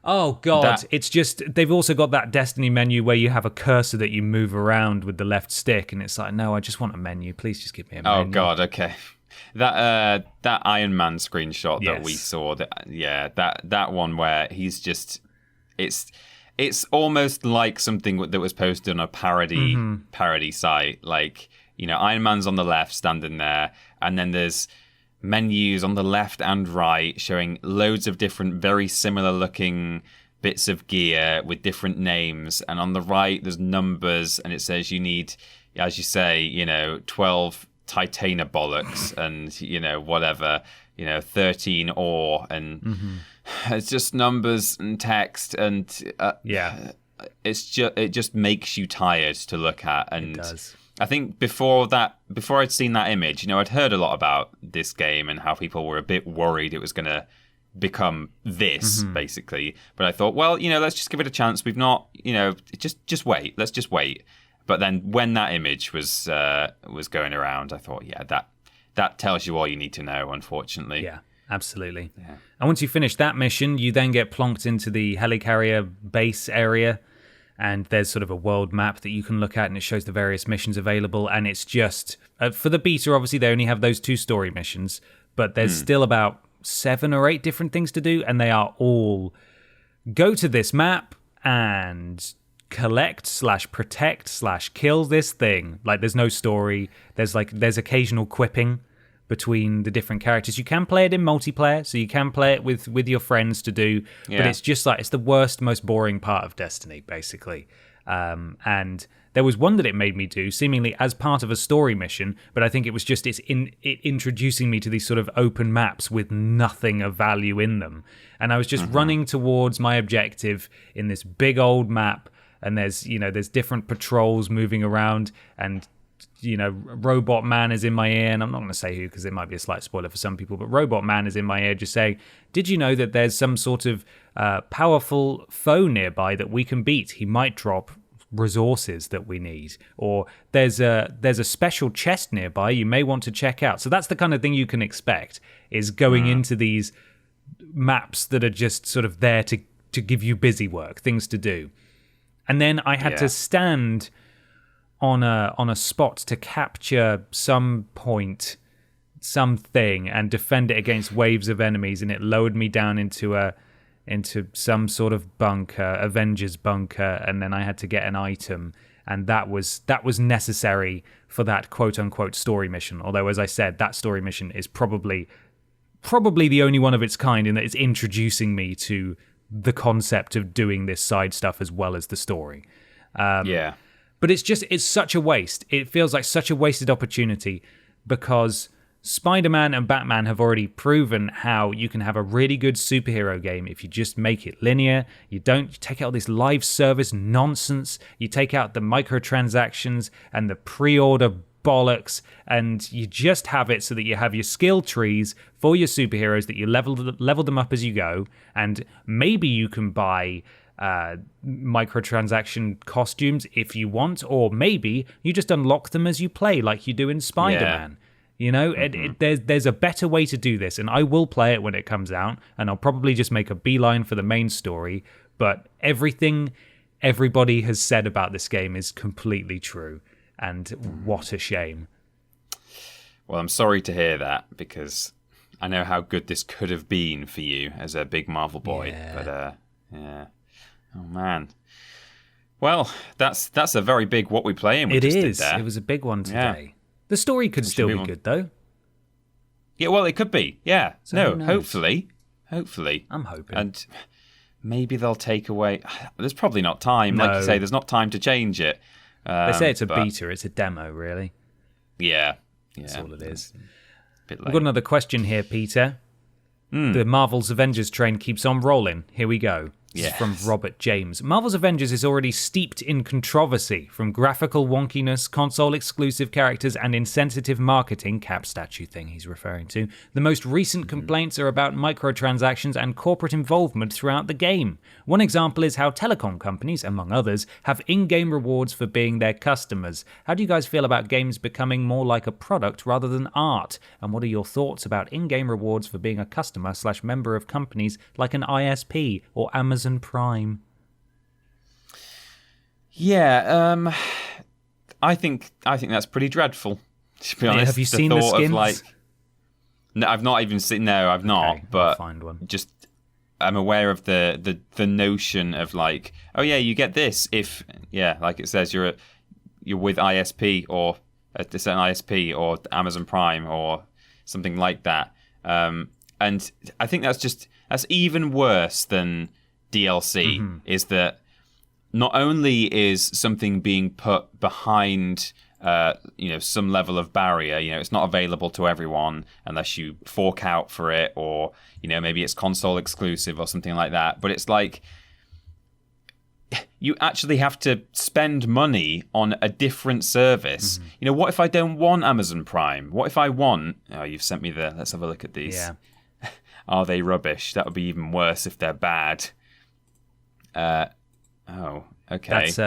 oh god, it's just, they've also got that Destiny menu where you have a cursor that you move around with the left stick, and it's like, no, I just want a menu. Please just give me a menu. Oh god, okay. That Iron Man screenshot that we saw, that one where he's just, it's almost like something that was posted on a parody site. Like, you know, Iron Man's on the left standing there, and then there's menus on the left and right showing loads of different very similar looking bits of gear with different names, and on the right there's numbers, and it says you need, as you say, you know, 12 Titania bollocks and, you know, whatever, you know, 13 ore, and it's just numbers and text, and it just makes you tired to look at. And it does. I think before I'd seen that image, you know, I'd heard a lot about this game and how people were a bit worried it was going to become this, basically. But I thought, well, you know, let's just give it a chance. We've not, you know, just wait. Let's just wait. But then when that image was going around, I thought, yeah, that tells you all you need to know, unfortunately. Yeah, absolutely. Yeah. And once you finish that mission, you then get plonked into the helicarrier base area. And there's sort of a world map that you can look at, and it shows the various missions available. And it's just, for the beta, obviously, they only have those 2 story missions, but there's still about 7 or 8 different things to do, and they are all go to this map and collect/protect/kill this thing. Like, there's no story. There's occasional quipping between the different characters. You can play it in multiplayer, so you can play it with your friends to do, but it's just like, it's the worst, most boring part of Destiny, basically. And there was one that it made me do, seemingly as part of a story mission, but I think it was just it introducing me to these sort of open maps with nothing of value in them. And I was just running towards my objective in this big old map, and there's different patrols moving around, and you know, Robot Man is in my ear, and I'm not going to say who because it might be a slight spoiler for some people, but Robot Man is in my ear just saying, did you know that there's some sort of powerful foe nearby that we can beat? He might drop resources that we need, or there's a special chest nearby you may want to check out. So that's the kind of thing you can expect, is going into these maps that are just sort of there to give you busy work, things to do. And then I had to stand on a spot to capture some point, something, and defend it against waves of enemies, and it lowered me down into some sort of bunker, Avengers bunker, and then I had to get an item, and that was necessary for that quote unquote story mission. Although, as I said, that story mission is probably the only one of its kind in that it's introducing me to the concept of doing this side stuff as well as the story. But it's such a waste. It feels like such a wasted opportunity, because Spider-Man and Batman have already proven how you can have a really good superhero game if you just make it linear. You don't take out all this live service nonsense. You take out the microtransactions and the pre-order bollocks, and you just have it so that you have your skill trees for your superheroes that you level them up as you go, and maybe you can buy microtransaction costumes if you want, or maybe you just unlock them as you play, like you do in Spider-Man. You know, there's a better way to do this, and I will play it when it comes out, and I'll probably just make a beeline for the main story. But everything everybody has said about this game is completely true, and what a shame. Well, I'm sorry to hear that, because I know how good this could have been for you as a big Marvel boy. But oh man. Well, that's a very big What We Playin. It is. It was a big one today. Yeah. The story could still be good, though. Yeah, well, it could be. Yeah. So no, hopefully. I'm hoping. And maybe they'll take away... There's probably not time. No. Like you say, there's not time to change it. They say it's a beta. It's a demo, really. Yeah. That's all it is. We've got another question here, Peter. The Marvel's Avengers train keeps on rolling. Here we go. This is from Robert James. Marvel's Avengers is already steeped in controversy, from graphical wonkiness, console-exclusive characters, and insensitive marketing, cap statue thing he's referring to. The most recent complaints are about microtransactions and corporate involvement throughout the game. One example is how telecom companies, among others, have in-game rewards for being their customers. How do you guys feel about games becoming more like a product rather than art? And what are your thoughts about in-game rewards for being a customer/member of companies like an ISP or Amazon Prime? Yeah, I think that's pretty dreadful, to be honest. Have you seen the skins? No, I've not even seen. No, I've not. Okay, but I'll find one. Just I'm aware of the notion of like, oh yeah, you get this if like it says you're with ISP or a certain ISP or Amazon Prime or something like that. And I think that's even worse than DLC, is that not only is something being put behind some level of barrier, it's not available to everyone unless you fork out for it, or maybe it's console exclusive or something like that, but it's like you actually have to spend money on a different service. What if I don't want Amazon Prime? What if I want... Oh, you've sent me let's have a look at these. Yeah. Are they rubbish? That would be even worse if they're bad. Okay. That's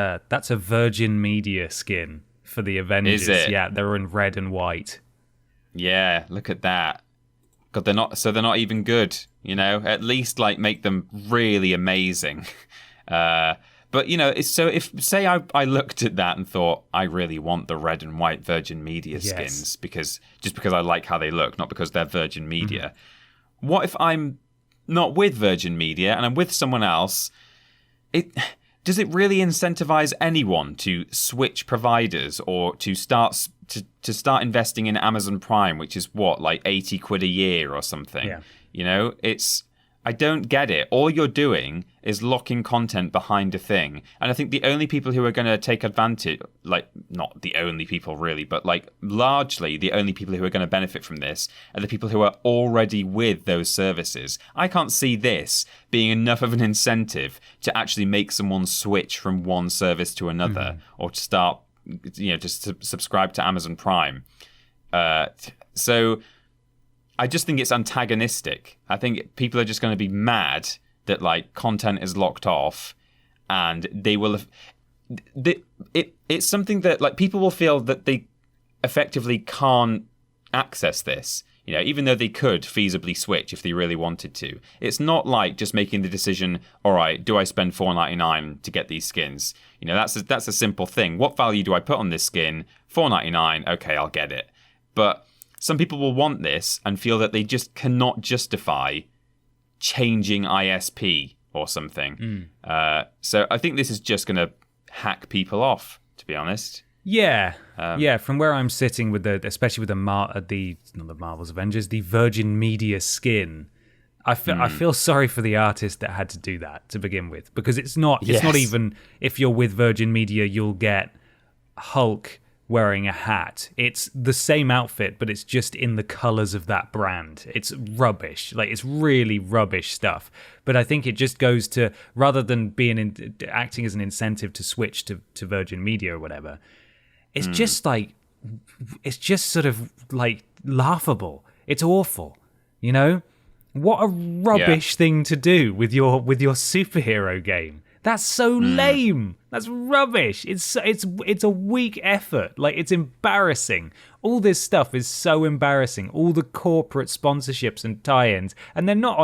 a Virgin Media skin for the Avengers. Is it? Yeah, they're in red and white. Yeah, look at that. God, they're not even good. At least make them really amazing. But if I looked at that and thought I really want the red and white Virgin Media skins because I like how they look, not because they're Virgin Media. What if I'm not with Virgin Media and I'm with someone else? Does it really incentivize anyone to switch providers or to start investing in Amazon Prime, which is what, like 80 quid a year or something? Yeah. I don't get it. All you're doing is locking content behind a thing. And I think the only people who are going to take advantage, not the only people really, but largely the only people who are going to benefit from this are the people who are already with those services. I can't see this being enough of an incentive to actually make someone switch from one service to another or to start, just to subscribe to Amazon Prime. So I just think it's antagonistic. I think people are just going to be mad that content is locked off, and they will. It's something that people will feel that they effectively can't access this. Even though they could feasibly switch if they really wanted to. It's not like just making the decision. All right, do I spend $4.99 to get these skins? That's a simple thing. What value do I put on this skin? $4.99. Okay, I'll get it. But some people will want this and feel that they just cannot justify changing ISP or something. So I think this is just going to hack people off, to be honest. Yeah, from where I'm sitting especially with not the Marvel's Avengers, the Virgin Media skin, I feel sorry for the artist that had to do that to begin with, because it's not even if you're with Virgin Media you'll get Hulk wearing a hat. It's the same outfit, but it's just in the colors of that brand. It's rubbish. It's really rubbish stuff. But I think it just goes to, rather than acting as an incentive to switch to Virgin Media or whatever, it's just sort of laughable. It's awful. What a rubbish thing to do with your superhero game. That's so lame. That's rubbish. It's a weak effort. It's embarrassing. All this stuff is so embarrassing. All the corporate sponsorships and tie-ins, and they're not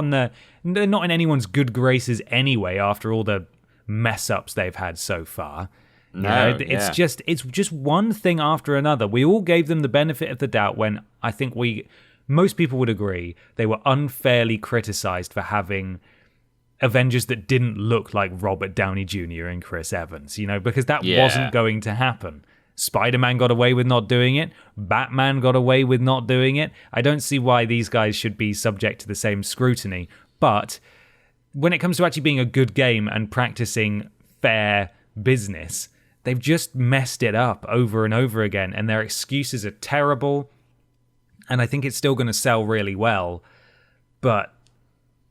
in anyone's good graces anyway. After all the mess ups they've had so far, it's just one thing after another. We all gave them the benefit of the doubt when I think most people would agree they were unfairly criticized for having Avengers that didn't look like Robert Downey Jr. and Chris Evans, because that wasn't going to happen. Spider-Man got away with not doing it. Batman got away with not doing it. I don't see why these guys should be subject to the same scrutiny. But when it comes to actually being a good game and practicing fair business, they've just messed it up over and over again, and their excuses are terrible. And I think it's still going to sell really well. But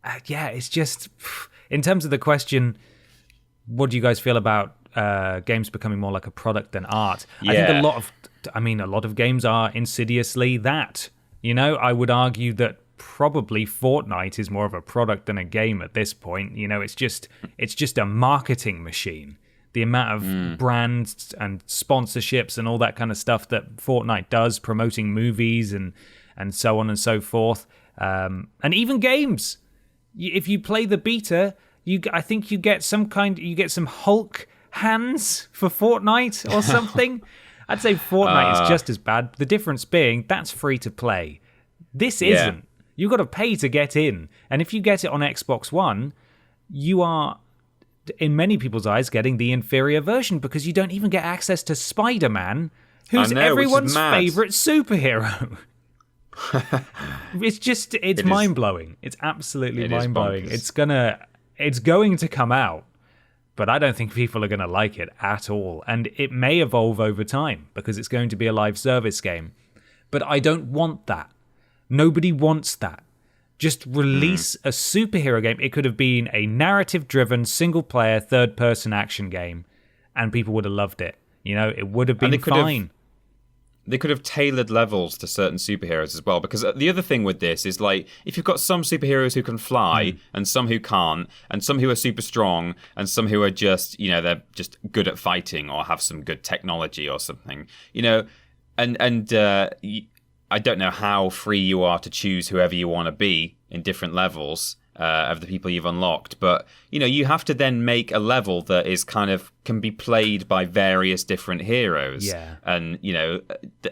it's just, in terms of the question, what do you guys feel about games becoming more like a product than art? Yeah. I think a lot of games are insidiously that. I would argue that probably Fortnite is more of a product than a game at this point. It's just a marketing machine. The amount of brands and sponsorships and all that kind of stuff that Fortnite does, promoting movies and so on and so forth, and even games. If you play the beta, I think you get some Hulk hands for Fortnite or something. I'd say Fortnite is just as bad. The difference being that's free to play. This isn't. You've got to pay to get in, and if you get it on Xbox One, you are, in many people's eyes, getting the inferior version because you don't even get access to Spider-Man, who's everyone's favorite superhero. It's mind-blowing. It's absolutely mind-blowing. It's going to come out, but I don't think people are going to like it at all. And it may evolve over time because it's going to be a live service game. But I don't want that. Nobody wants that. Just release a superhero game. It could have been a narrative-driven, single-player, third-person action game, and people would have loved it. It would have been fine. They could have tailored levels to certain superheroes as well, because the other thing with this is, like, if you've got some superheroes who can fly and some who can't, and some who are super strong and some who are just, they're just good at fighting or have some good technology or something, I don't know how free you are to choose whoever you want to be in different levels of the people you've unlocked, but you have to then make a level that is kind of can be played by various different heroes, and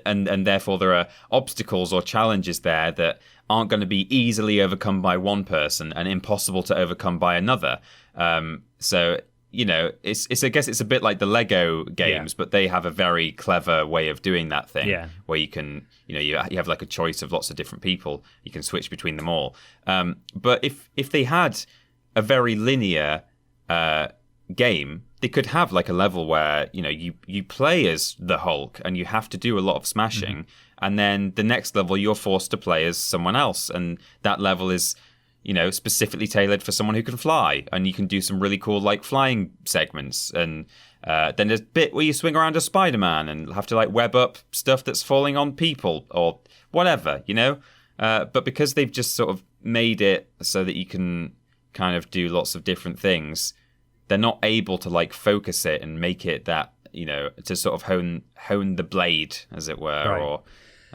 and therefore there are obstacles or challenges there that aren't going to be easily overcome by one person and impossible to overcome by another. So it's I guess it's a bit like the Lego games, but they have a very clever way of doing that thing, where you can, you have like a choice of lots of different people. You can switch between them all. But if they had a very linear game, they could have like a level where you play as the Hulk and you have to do a lot of smashing, and then the next level you're forced to play as someone else, and that level is specifically tailored for someone who can fly, and you can do some really cool like flying segments. And then there's a bit where you swing around as Spider-Man and have to like web up stuff that's falling on people or whatever, but because they've just sort of made it so that you can kind of do lots of different things, they're not able to like focus it and make it that, to sort of hone the blade, as it were, right. Or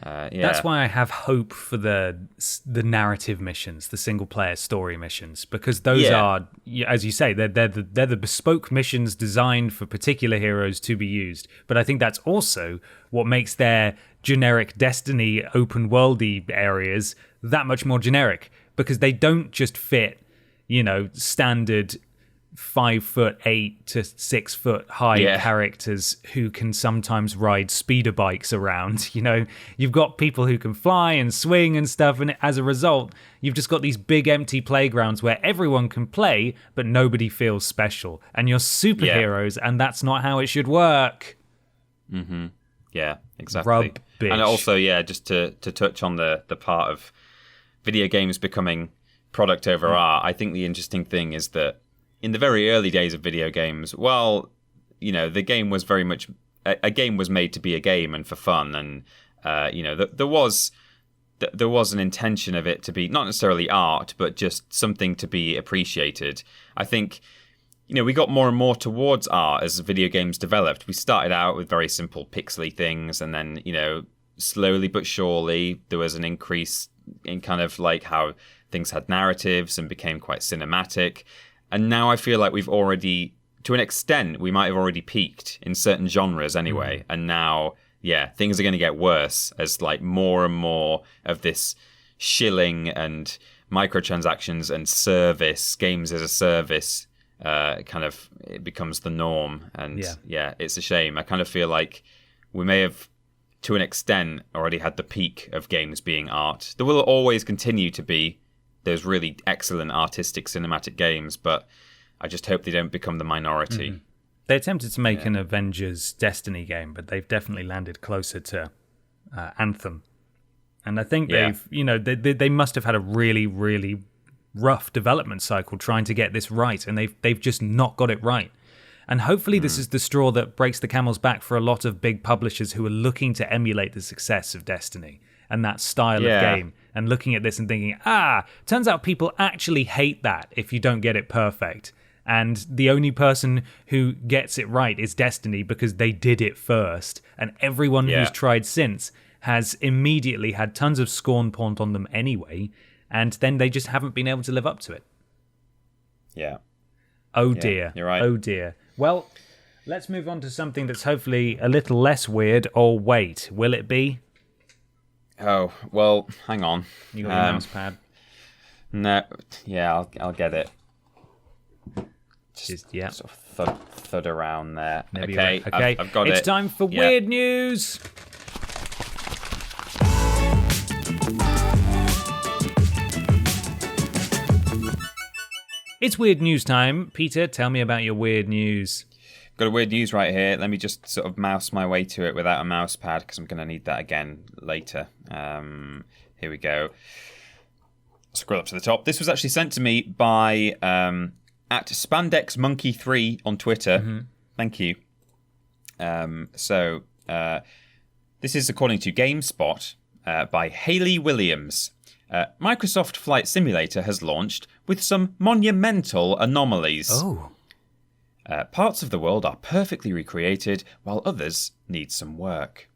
That's why I have hope for the narrative missions, the single player story missions, because those are, as you say, they're the bespoke missions designed for particular heroes to be used. But I think that's also what makes their generic Destiny open worldy areas that much more generic, because they don't just fit, standard 5'8" to 6 foot high characters who can sometimes ride speeder bikes around. You've got people who can fly and swing and stuff, and as a result, you've just got these big empty playgrounds where everyone can play, but nobody feels special. And you're superheroes, and that's not how it should work. Mm-hmm. Yeah, exactly. Rubbish. And also, just to touch on the part of video games becoming product over art, I think the interesting thing is that in the very early days of video games, the game was very much a game was made to be a game and for fun, and there was an intention of it to be not necessarily art, but just something to be appreciated. I think we got more and more towards art as video games developed. We started out with very simple pixely things, and then slowly but surely there was an increase in kind of like how things had narratives and became quite cinematic. And now I feel like we've already, to an extent, we might have already peaked in certain genres anyway. And now, things are going to get worse as like more and more of this shilling and microtransactions and service, games as a service, it becomes the norm. And it's a shame. I kind of feel like we may have, to an extent, already had the peak of games being art. There will always continue to be those really excellent artistic cinematic games, but I just hope they don't become the minority. Mm-hmm. They attempted to make an Avengers Destiny game, but they've definitely landed closer to Anthem. And I think they've, they must have had a really, really rough development cycle trying to get this right, and they've just not got it right. And hopefully this is the straw that breaks the camel's back for a lot of big publishers who are looking to emulate the success of Destiny and that style of game, and looking at this and thinking, turns out people actually hate that if you don't get it perfect. And the only person who gets it right is Destiny because they did it first. And everyone who's tried since has immediately had tons of scorn poured on them anyway, and then they just haven't been able to live up to it. Yeah. Oh dear. You're right. Oh dear. Well, let's move on to something that's hopefully a little less weird. Or wait, will it be? Oh, well, hang on. You got your mouse pad? No. Yeah, I'll get it. Just sort of thud around there. Maybe okay, okay. I've got it's it. It's time for weird news. It's weird news time. Peter, tell me about your weird news. Got a weird news right here. Let me just sort of mouse my way to it without a mouse pad because I'm going to need that again later. Here we go. Scroll up to the top. This was actually sent to me by at SpandexMonkey3 on Twitter. Mm-hmm. Thank you. This is according to GameSpot by Hayley Williams. Microsoft Flight Simulator has launched with some monumental anomalies. Oh. Parts of the world are perfectly recreated, while others need some work.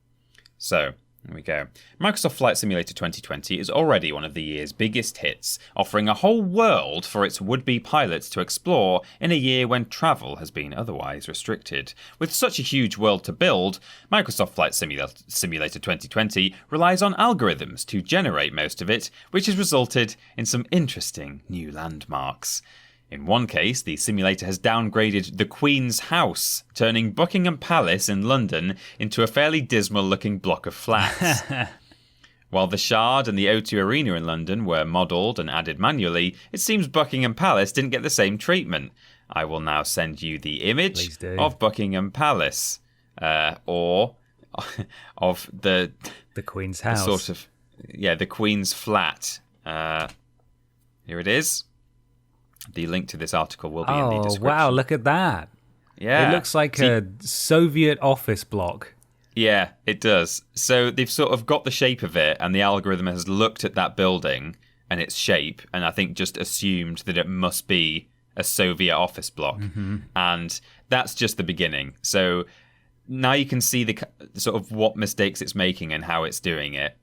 So, here we go. Microsoft Flight Simulator 2020 is already one of the year's biggest hits, offering a whole world for its would-be pilots to explore in a year when travel has been otherwise restricted. With such a huge world to build, Microsoft Flight Simulator 2020 relies on algorithms to generate most of it, which has resulted in some interesting new landmarks. In one case, the simulator has downgraded the Queen's House, turning Buckingham Palace in London into a fairly dismal-looking block of flats. While the Shard and the O2 Arena in London were modelled and added manually, it seems Buckingham Palace didn't get the same treatment. I will now send you the image of Buckingham Palace, or of the Queen's House. The Queen's flat. Here it is. The link to this article will be in the description. Oh, wow, look at that. Yeah. It looks like a Soviet office block. Yeah, it does. So they've sort of got the shape of it, and the algorithm has looked at that building and its shape, and I think just assumed that it must be a Soviet office block. Mm-hmm. And that's just the beginning. So now you can see the sort of what mistakes it's making and how it's doing it.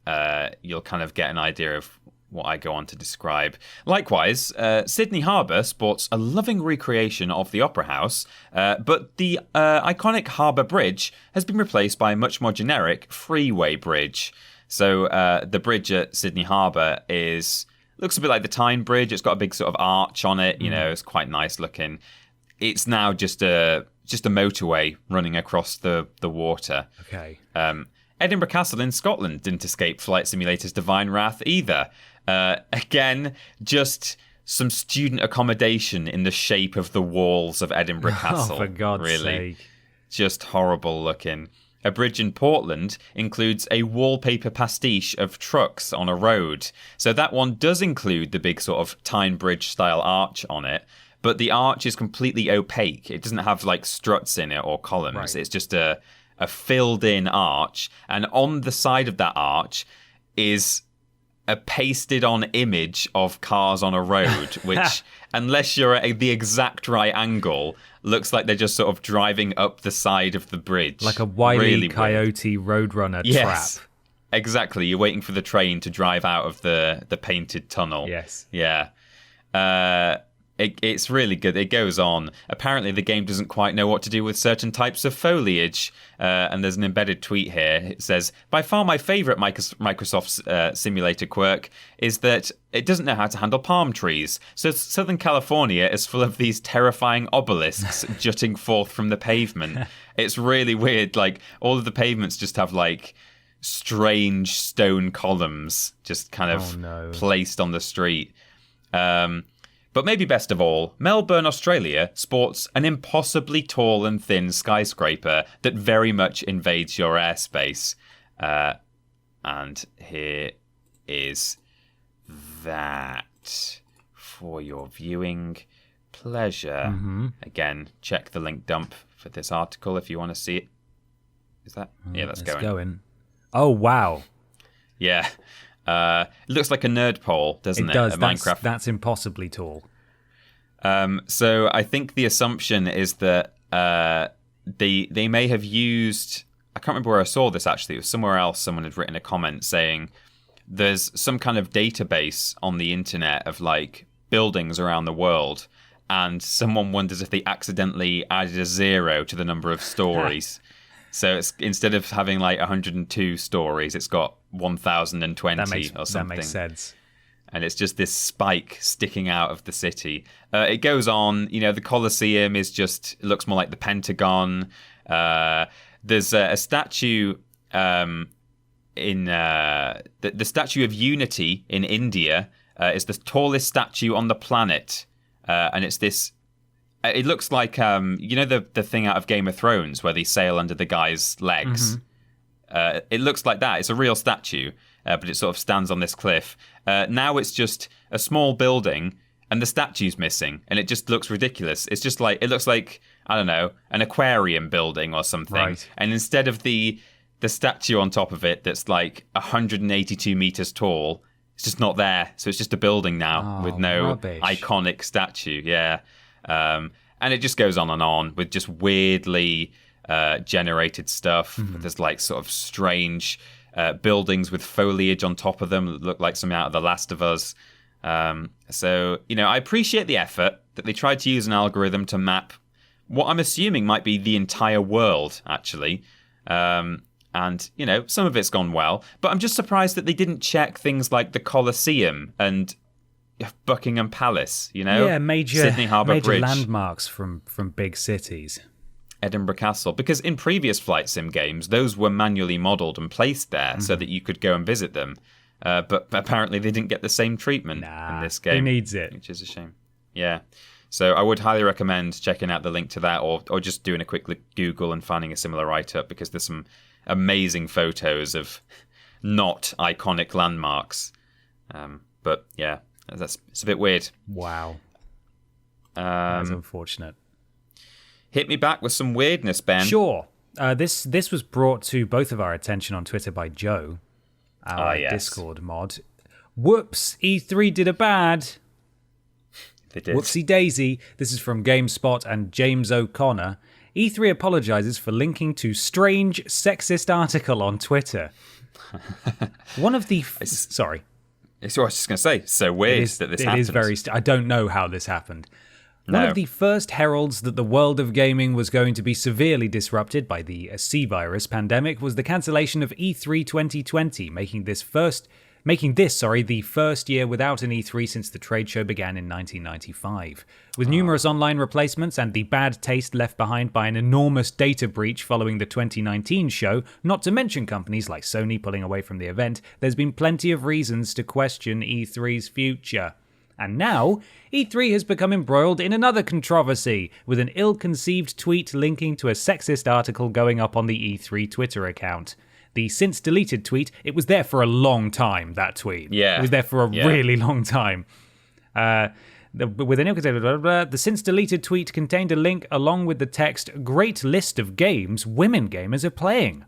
You'll kind of get an idea of what I go on to describe. Likewise, Sydney Harbour sports a loving recreation of the Opera House, but the iconic Harbour Bridge has been replaced by a much more generic freeway bridge. So the bridge at Sydney Harbour looks a bit like the Tyne Bridge. It's got a big sort of arch on it. You know, it's quite nice looking. It's now just a motorway running across the water. Okay. Edinburgh Castle in Scotland didn't escape Flight Simulator's divine wrath either. Again, just some student accommodation in the shape of the walls of Edinburgh Castle. Oh, for God's sake. Just horrible looking. A bridge in Portland includes a wallpaper pastiche of trucks on a road. So that one does include the big sort of Tyne Bridge style arch on it, but the arch is completely opaque. It doesn't have like struts in it or columns. Right. It's just a filled in arch, and on the side of that arch is a pasted on image of cars on a road, which, unless you're at the exact right angle, looks like they're just sort of driving up the side of the bridge. Like a Wile E. Coyote Roadrunner trap. Exactly. You're waiting for the train to drive out of the painted tunnel. Yes. Yeah. It's really good. It goes on. Apparently, the game doesn't quite know what to do with certain types of foliage. And there's an embedded tweet here. It says, by far my favourite Microsoft simulator quirk is that it doesn't know how to handle palm trees. So Southern California is full of these terrifying obelisks jutting forth from the pavement. It's really weird. Like, all of the pavements just have, like, strange stone columns just kind of placed on the street. But maybe best of all, Melbourne, Australia sports an impossibly tall and thin skyscraper that very much invades your airspace. And here is that for your viewing pleasure. Again, check the link dump for this article if you want to see it. Is that? Yeah, that's going. Oh, wow. Yeah. It looks like a nerd pole, doesn't it? It does. Minecraft. That's impossibly tall. So I think the assumption is that they may have used... I can't remember where I saw this, actually. It was somewhere else. Someone had written a comment saying there's some kind of database on the internet of, like, buildings around the world, and someone wonders if they accidentally added a 0 to the number of stories. So it's, instead of having, like, 102 stories, it's got 1,020 or something. That makes sense. And it's just this spike sticking out of the city. It goes on, the Colosseum is just, it looks more like the Pentagon. There's a statue in the Statue of Unity in India is the tallest statue on the planet. And it's this, it looks like, the thing out of Game of Thrones where they sail under the guy's legs. It looks like that. It's a real statue. But it sort of stands on this cliff. Now it's just a small building, and the statue's missing, and it just looks ridiculous. It's just like, it looks like, I don't know, an aquarium building or something. Right. And instead of the statue on top of it that's like 182 meters tall, it's just not there. So it's just a building now with no rubbish. Iconic statue. Yeah. And it just goes on with just weirdly generated stuff. There's like sort of strange... buildings with foliage on top of them that look like something out of The Last of Us. So, I appreciate the effort that they tried to use an algorithm to map what I'm assuming might be the entire world, actually. And, some of it's gone well. But I'm just surprised that they didn't check things like the Colosseum and Buckingham Palace, Yeah, major Sydney Harbour Bridge. landmarks from big cities. Edinburgh Castle, because in previous flight sim games, those were manually modelled and placed there so that you could go and visit them. But apparently they didn't get the same treatment in this game. Who needs it? Which is a shame. Yeah. So I would highly recommend checking out the link to that or just doing a quick Google and finding a similar write-up, because there's some amazing photos of not iconic landmarks. But yeah, it's a bit weird. Wow. That's unfortunate. Hit me back with some weirdness, Ben. Sure. This was brought to both of our attention on Twitter by Joe, our Discord mod. Whoops, E3 did a bad. They did. Whoopsie daisy. This is from GameSpot and James O'Connor. E3 apologizes for linking to strange sexist article on Twitter. One of the... Sorry. It's what I was just going to say. So weird that this happened. It is very... I don't know how this happened. One of the first heralds that the world of gaming was going to be severely disrupted by the C virus pandemic was the cancellation of E3 2020, making this the first year without an E3 since the trade show began in 1995. With numerous online replacements and the bad taste left behind by an enormous data breach following the 2019 show, not to mention companies like Sony pulling away from the event, there's been plenty of reasons to question E3's future. And now, E3 has become embroiled in another controversy, with an ill-conceived tweet linking to a sexist article going up on the E3 Twitter account. The since-deleted tweet, it was there for a long time, that tweet. Yeah. It was there for a really long time. With an the since-deleted tweet contained a link along with the text, "Great list of games women gamers are playing,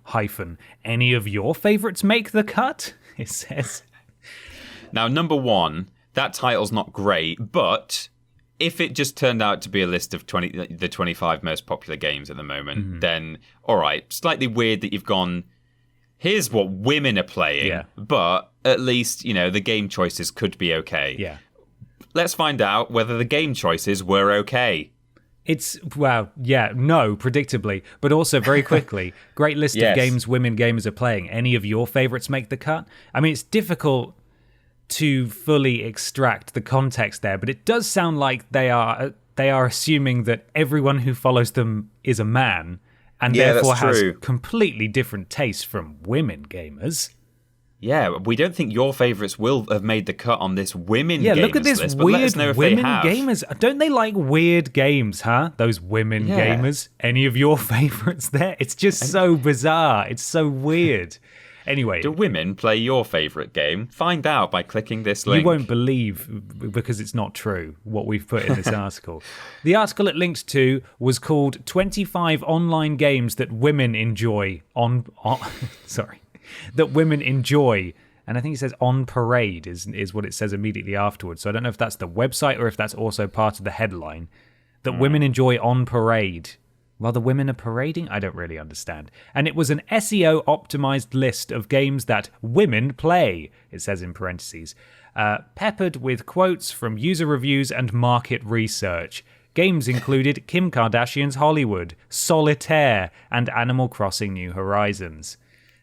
any of your favourites make the cut?" It says. Now, number one... that title's not great, but if it just turned out to be a list of the 25 most popular games at the moment, then, all right, slightly weird that you've gone, here's what women are playing, but at least, the game choices could be okay. Yeah. Let's find out whether the game choices were okay. Predictably, but also very quickly. Great list of games women gamers are playing. Any of your favorites make the cut? I mean, it's difficult to fully extract the context there, but it does sound like they are assuming that everyone who follows them is a man, and therefore has completely different tastes from women gamers. Yeah, we don't think your favourites will have made the cut on this women gamers look at this list, weird women gamers. Don't they like weird games, huh? Those women gamers. Any of your favourites there? It's just so bizarre. It's so weird. Anyway. Do women play your favourite game? Find out by clicking this link. You won't believe, because it's not true, what we've put in this article. The article it linked to was called 25 Online Games That Women Enjoy that women enjoy. And I think it says on parade is what it says immediately afterwards. So I don't know if that's the website or if that's also part of the headline. That women enjoy on parade. While the women are parading? I don't really understand. And it was an SEO-optimized list of games that women play, it says in parentheses, peppered with quotes from user reviews and market research. Games included Kim Kardashian's Hollywood, Solitaire, and Animal Crossing New Horizons.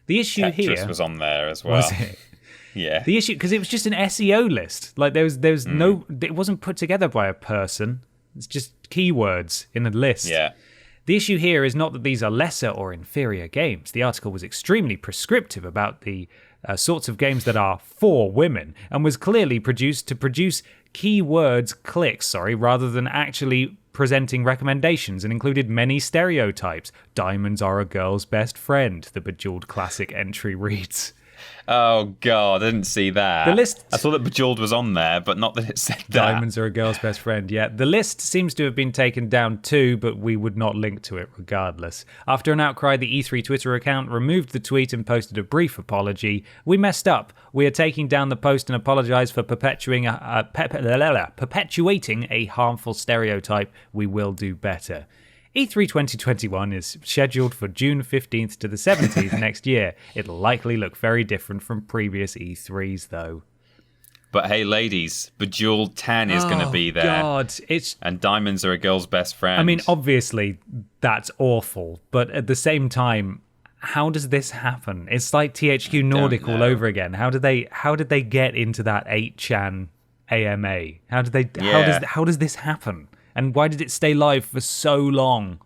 The issue Tetris was on there as well. Was it? Yeah. The issue, because it was just an SEO list. Like there was no, it wasn't put together by a person. It's just keywords in a list. Yeah. The issue here is not that these are lesser or inferior games. The article was extremely prescriptive about the sorts of games that are for women and was clearly produced to produce clicks, rather than actually presenting recommendations, and included many stereotypes. Diamonds are a girl's best friend, the Bejeweled Classic entry reads. Oh, God, I didn't see that. The list... I saw that Bejeweled was on there, but not that it said that. Diamonds are a girl's best friend, yeah. The list seems to have been taken down too, but we would not link to it regardless. After an outcry, the E3 Twitter account removed the tweet and posted a brief apology. We messed up. We are taking down the post and apologise for perpetuating a harmful stereotype. We will do better. E3 2021 is scheduled for June 15th to the 17th next year. It'll likely look very different from previous E3s, though. But hey, ladies, Bejeweled 10 is going to be there. God, and diamonds are a girl's best friend. I mean, obviously, that's awful. But at the same time, how does this happen? It's like THQ Nordic all over again. How did they get into that 8chan AMA? How does this happen? And why did it stay live for so long?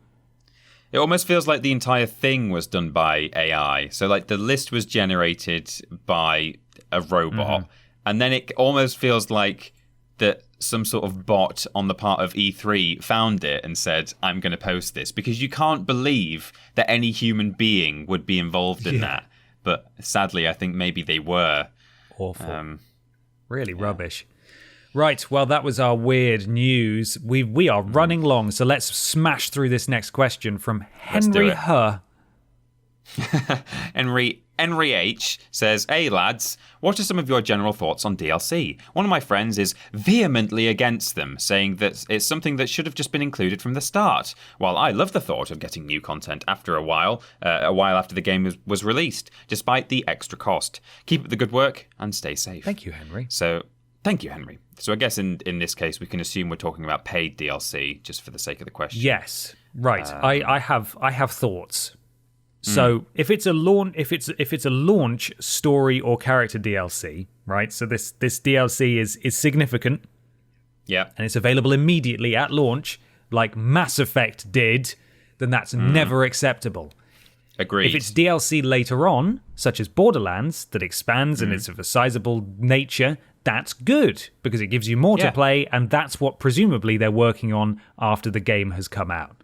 It almost feels like the entire thing was done by AI. So, like, the list was generated by a robot. And then it almost feels like that some sort of bot on the part of E3 found it and said, I'm going to post this. Because you can't believe that any human being would be involved in that. But sadly, I think maybe they were. Awful. Really rubbish. Right, well, that was our weird news. We are running long, so let's smash through this next question from Henry Her. Henry H says, "Hey lads, what are some of your general thoughts on DLC? One of my friends is vehemently against them, saying that it's something that should have just been included from the start. While I love the thought of getting new content after a while after the game was released, despite the extra cost. Keep up the good work and stay safe." Thank you, Henry. Thank you, Henry. So I guess in this case, we can assume we're talking about paid DLC, just for the sake of the question. Yes, right. I have thoughts. So if it's a launch story or character DLC, right? So this DLC is significant. Yeah. And it's available immediately at launch, like Mass Effect did, then that's never acceptable. Agreed. If it's DLC later on, such as Borderlands, that expands and it's of a sizable nature, that's good, because it gives you more to play, and that's what presumably they're working on after the game has come out.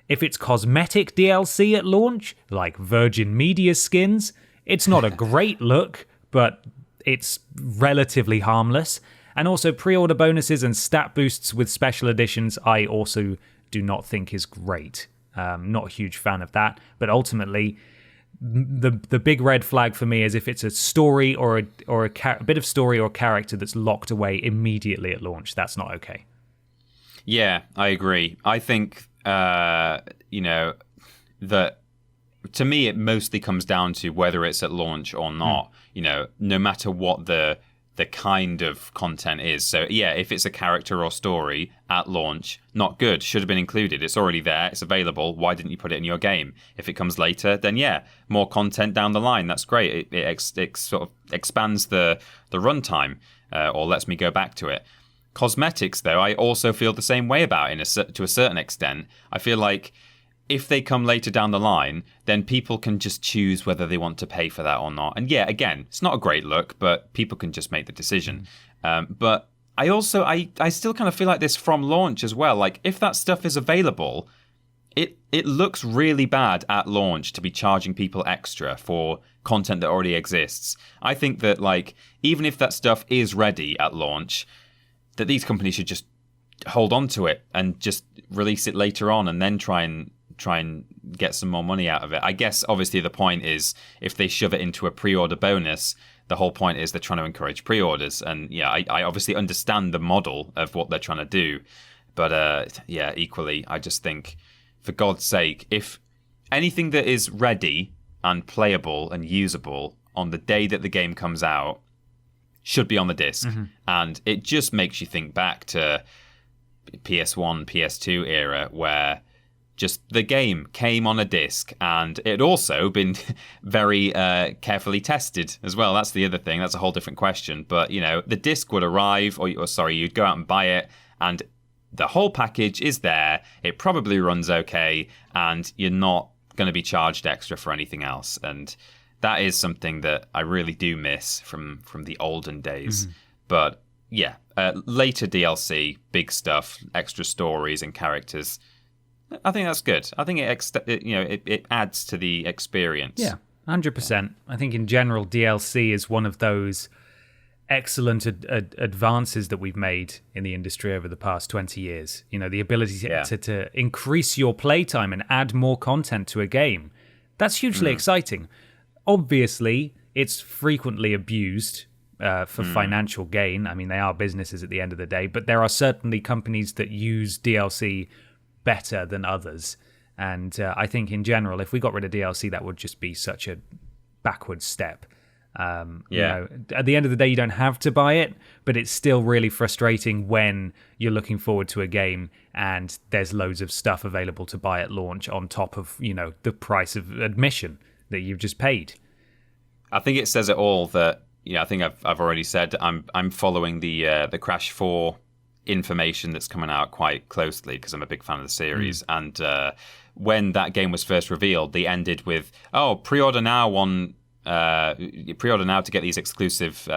If it's cosmetic DLC at launch, like Virgin Media skins, it's not a great look, but it's relatively harmless. And also pre-order bonuses and stat boosts with special editions, I also do not think is great. Not a huge fan of that, but ultimately, the big red flag for me is if it's a story or a bit of story or character that's locked away immediately at launch. That's not okay. Yeah, I agree. I think that to me it mostly comes down to whether it's at launch or not. No matter what the kind of content is. So yeah, if it's a character or story at launch, not good. Should have been included. It's already there. It's available. Why didn't you put it in your game? If it comes later, then yeah, more content down the line. That's great. It sort of expands the runtime or lets me go back to it. Cosmetics, though, I also feel the same way about to a certain extent. I feel like if they come later down the line, then people can just choose whether they want to pay for that or not. And yeah, again, it's not a great look, but people can just make the decision. But I still kind of feel like this from launch as well. Like, if that stuff is available, it looks really bad at launch to be charging people extra for content that already exists. I think that, like, even if that stuff is ready at launch, that these companies should just hold on to it and just release it later on, and then try and get some more money out of it. I guess obviously the point is, if they shove it into a pre-order bonus, the whole point is they're trying to encourage pre-orders. And yeah, I obviously understand the model of what they're trying to do, but yeah, equally, I just think, for God's sake, if anything that is ready and playable and usable on the day that the game comes out should be on the disc. And it just makes you think back to PS1, PS2 era, where just the game came on a disc, and it had also been very carefully tested as well. That's the other thing. That's a whole different question. But, you know, the disc would arrive, or you'd go out and buy it, and the whole package is there. It probably runs okay, and you're not going to be charged extra for anything else. And that is something that I really do miss from the olden days. But yeah, later DLC, big stuff, extra stories and characters. I think that's good. I think it adds to the experience. Yeah, 100%. I think in general, DLC is one of those excellent advances that we've made in the industry over the past 20 years. You know, the ability to increase your playtime and add more content to a game. That's hugely exciting. Obviously, it's frequently abused for financial gain. I mean, they are businesses at the end of the day, but there are certainly companies that use DLC better than others. And I think in general, if we got rid of DLC, that would just be such a backward step. You know, at the end of the day, you don't have to buy it, but it's still really frustrating when you're looking forward to a game and there's loads of stuff available to buy at launch on top of, you know, the price of admission that you've just paid. I think it says it all that, you know, I think I've already said I'm following the Crash 4 information that's coming out quite closely because I'm a big fan of the series. And when that game was first revealed, they ended with, pre-order now to get these exclusive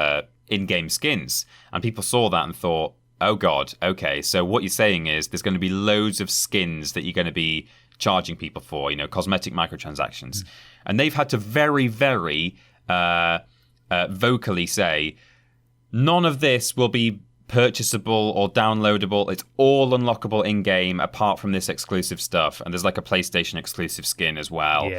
in-game skins. And people saw that and thought, oh god, okay, so what you're saying is there's going to be loads of skins that you're going to be charging people for, you know, cosmetic microtransactions. And they've had to very, very vocally say, none of this will be purchasable or downloadable. It's all unlockable in-game apart from this exclusive stuff. And there's like a PlayStation exclusive skin as well.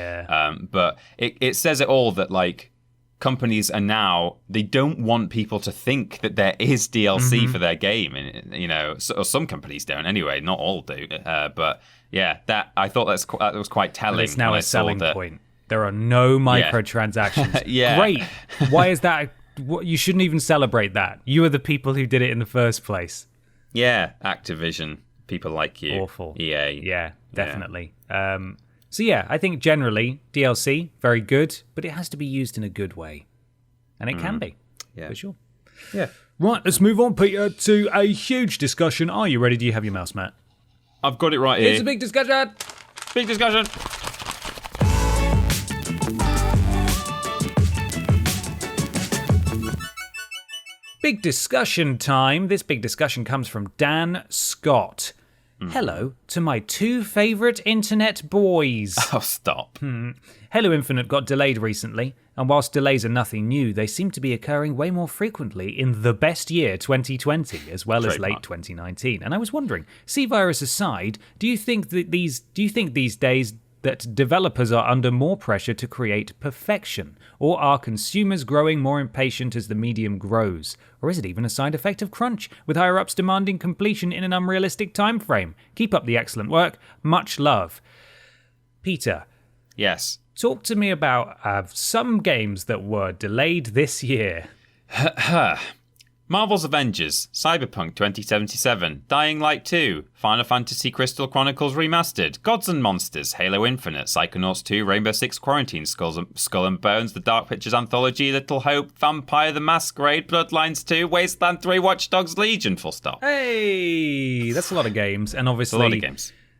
But it says it all that, like, companies are now, they don't want people to think that there is DLC for their game. And, you know, or some companies don't anyway. Not all do. But yeah, that I thought that was quite telling. And it's now a selling point. There are no microtransactions. Great. Why is that? You shouldn't even celebrate that. You are the people who did it in the first place. Yeah, Activision, people like you. Awful. EA. Yeah, definitely. So yeah, I think generally DLC, very good, but it has to be used in a good way. And it can be, for sure. Yeah. Right, let's move on, Peter, to a huge discussion. Are you ready? Do you have your mouse, Matt? I've got it right here. It's a big discussion. Big discussion. Big discussion time. This big discussion comes from Dan Scott. Hello to my two favourite internet boys. Oh, stop. Halo Infinite got delayed recently, and whilst delays are nothing new, they seem to be occurring way more frequently in the best year 2020, as well as late 2019. And I was wondering, C-Virus aside, do you think these days that developers are under more pressure to create perfection? Or are consumers growing more impatient as the medium grows? Or is it even a side effect of crunch, with higher-ups demanding completion in an unrealistic time frame? Keep up the excellent work. Much love. Peter. Yes. Talk to me about some games that were delayed this year. Marvel's Avengers, Cyberpunk 2077, Dying Light 2, Final Fantasy Crystal Chronicles Remastered, Gods and Monsters, Halo Infinite, Psychonauts 2, Rainbow Six Quarantine, Skull and Bones, The Dark Pictures Anthology, Little Hope, Vampire the Masquerade, Bloodlines 2, Wasteland 3, Watch Dogs Legion, full stop. Hey, that's a lot of games. And obviously,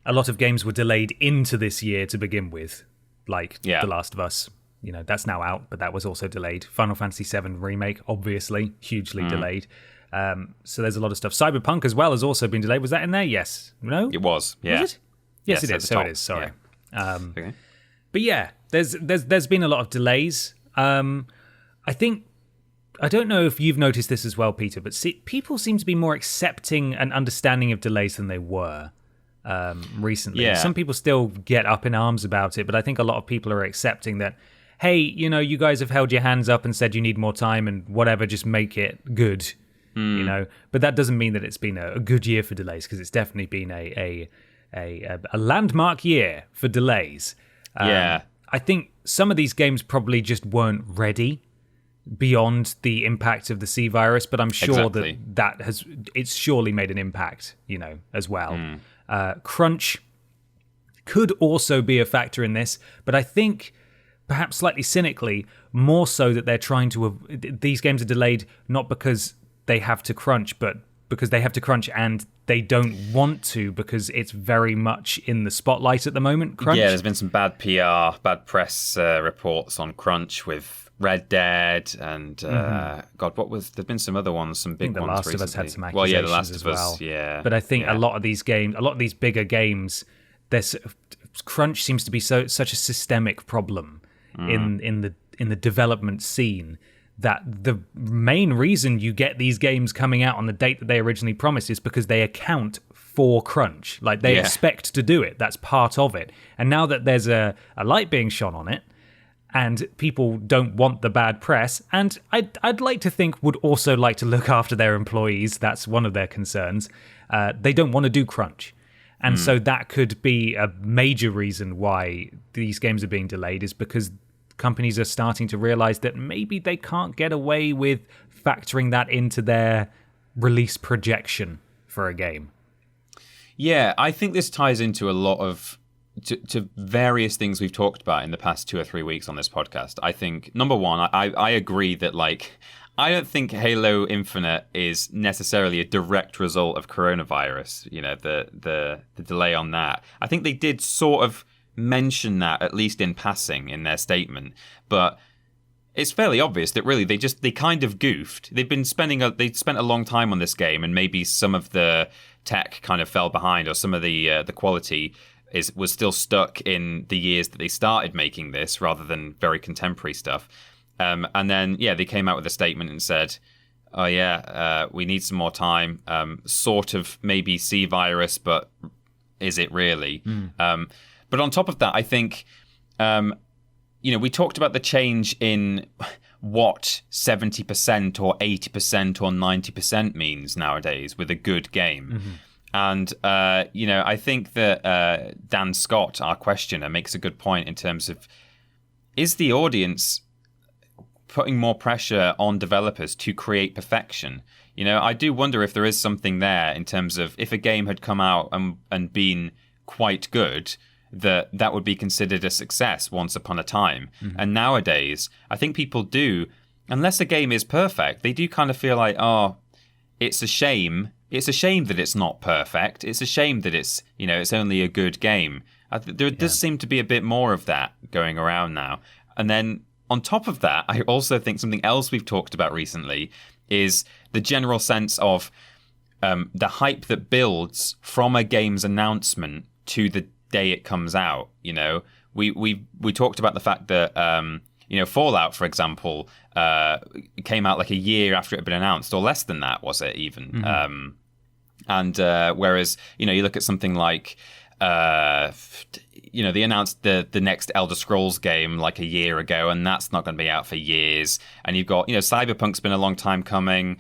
a lot of games were delayed into this year to begin with, like The Last of Us. You know, that's now out, but that was also delayed. Final Fantasy VII Remake, obviously, hugely delayed. So there's a lot of stuff. Cyberpunk as well has also been delayed. Was that in there? Yes. No? It was, yeah. Was it? Yes, it is. So it is. Sorry. Okay. But yeah, there's been a lot of delays. I think, I don't know if you've noticed this as well, Peter, but people seem to be more accepting and understanding of delays than they were recently. Yeah. Some people still get up in arms about it, but I think a lot of people are accepting that, hey, you guys have held your hands up and said you need more time and whatever, just make it good, But that doesn't mean that it's been a good year for delays, because it's definitely been a landmark year for delays. I think some of these games probably just weren't ready beyond the impact of the C virus, but I'm sure it's surely made an impact, as well. Crunch could also be a factor in this, but I think perhaps slightly cynically, more so that they're trying to, these games are delayed not because they have to crunch, but because they have to crunch and they don't want to, because it's very much in the spotlight at the moment, crunch. Yeah, there's been some bad PR, bad press reports on crunch with Red Dead and there's been some other ones, some big ones recently. The Last of Us had some accusations The Last of Us, yeah. But I think a lot of these games, a lot of these bigger games, crunch seems to be such a systemic problem in the development scene, that the main reason you get these games coming out on the date that they originally promised is because they account for crunch. Like, they expect to do it. That's part of it. And now that there's a light being shone on it, and people don't want the bad press, and I'd like to think would also like to look after their employees, that's one of their concerns, they don't want to do crunch. And so that could be a major reason why these games are being delayed, is because companies are starting to realize that maybe they can't get away with factoring that into their release projection for a game. Yeah, I think this ties into a lot of to various things we've talked about in the past 2 or 3 weeks on this podcast. I think, number one, I agree that, I don't think Halo Infinite is necessarily a direct result of coronavirus, the delay on that. I think they did sort of mention that, at least in passing, in their statement, but it's fairly obvious that really they kind of goofed. They'd spent a long time on this game, and maybe some of the tech kind of fell behind, or some of the quality was still stuck in the years that they started making this, rather than very contemporary stuff. And then they came out with a statement and said, we need some more time, sort of maybe C virus, but is it really? But on top of that, I think, we talked about the change in what 70% or 80% or 90% means nowadays with a good game. And, I think that Dan Scott, our questioner, makes a good point in terms of, is the audience putting more pressure on developers to create perfection? I do wonder if there is something there in terms of, if a game had come out and been quite good, that would be considered a success once upon a time. And nowadays, I think people do, unless a game is perfect, they do kind of feel like, it's a shame. It's a shame that it's not perfect. It's a shame that it's only a good game. There does seem to be a bit more of that going around now. And then on top of that, I also think something else we've talked about recently is the general sense of the hype that builds from a game's announcement to the day it comes out. We talked about the fact that Fallout, for example, came out like a year after it had been announced, or less than that, was it even? Whereas you look at something like they announced the next Elder Scrolls game like a year ago, and that's not going to be out for years. And you've got Cyberpunk's been a long time coming.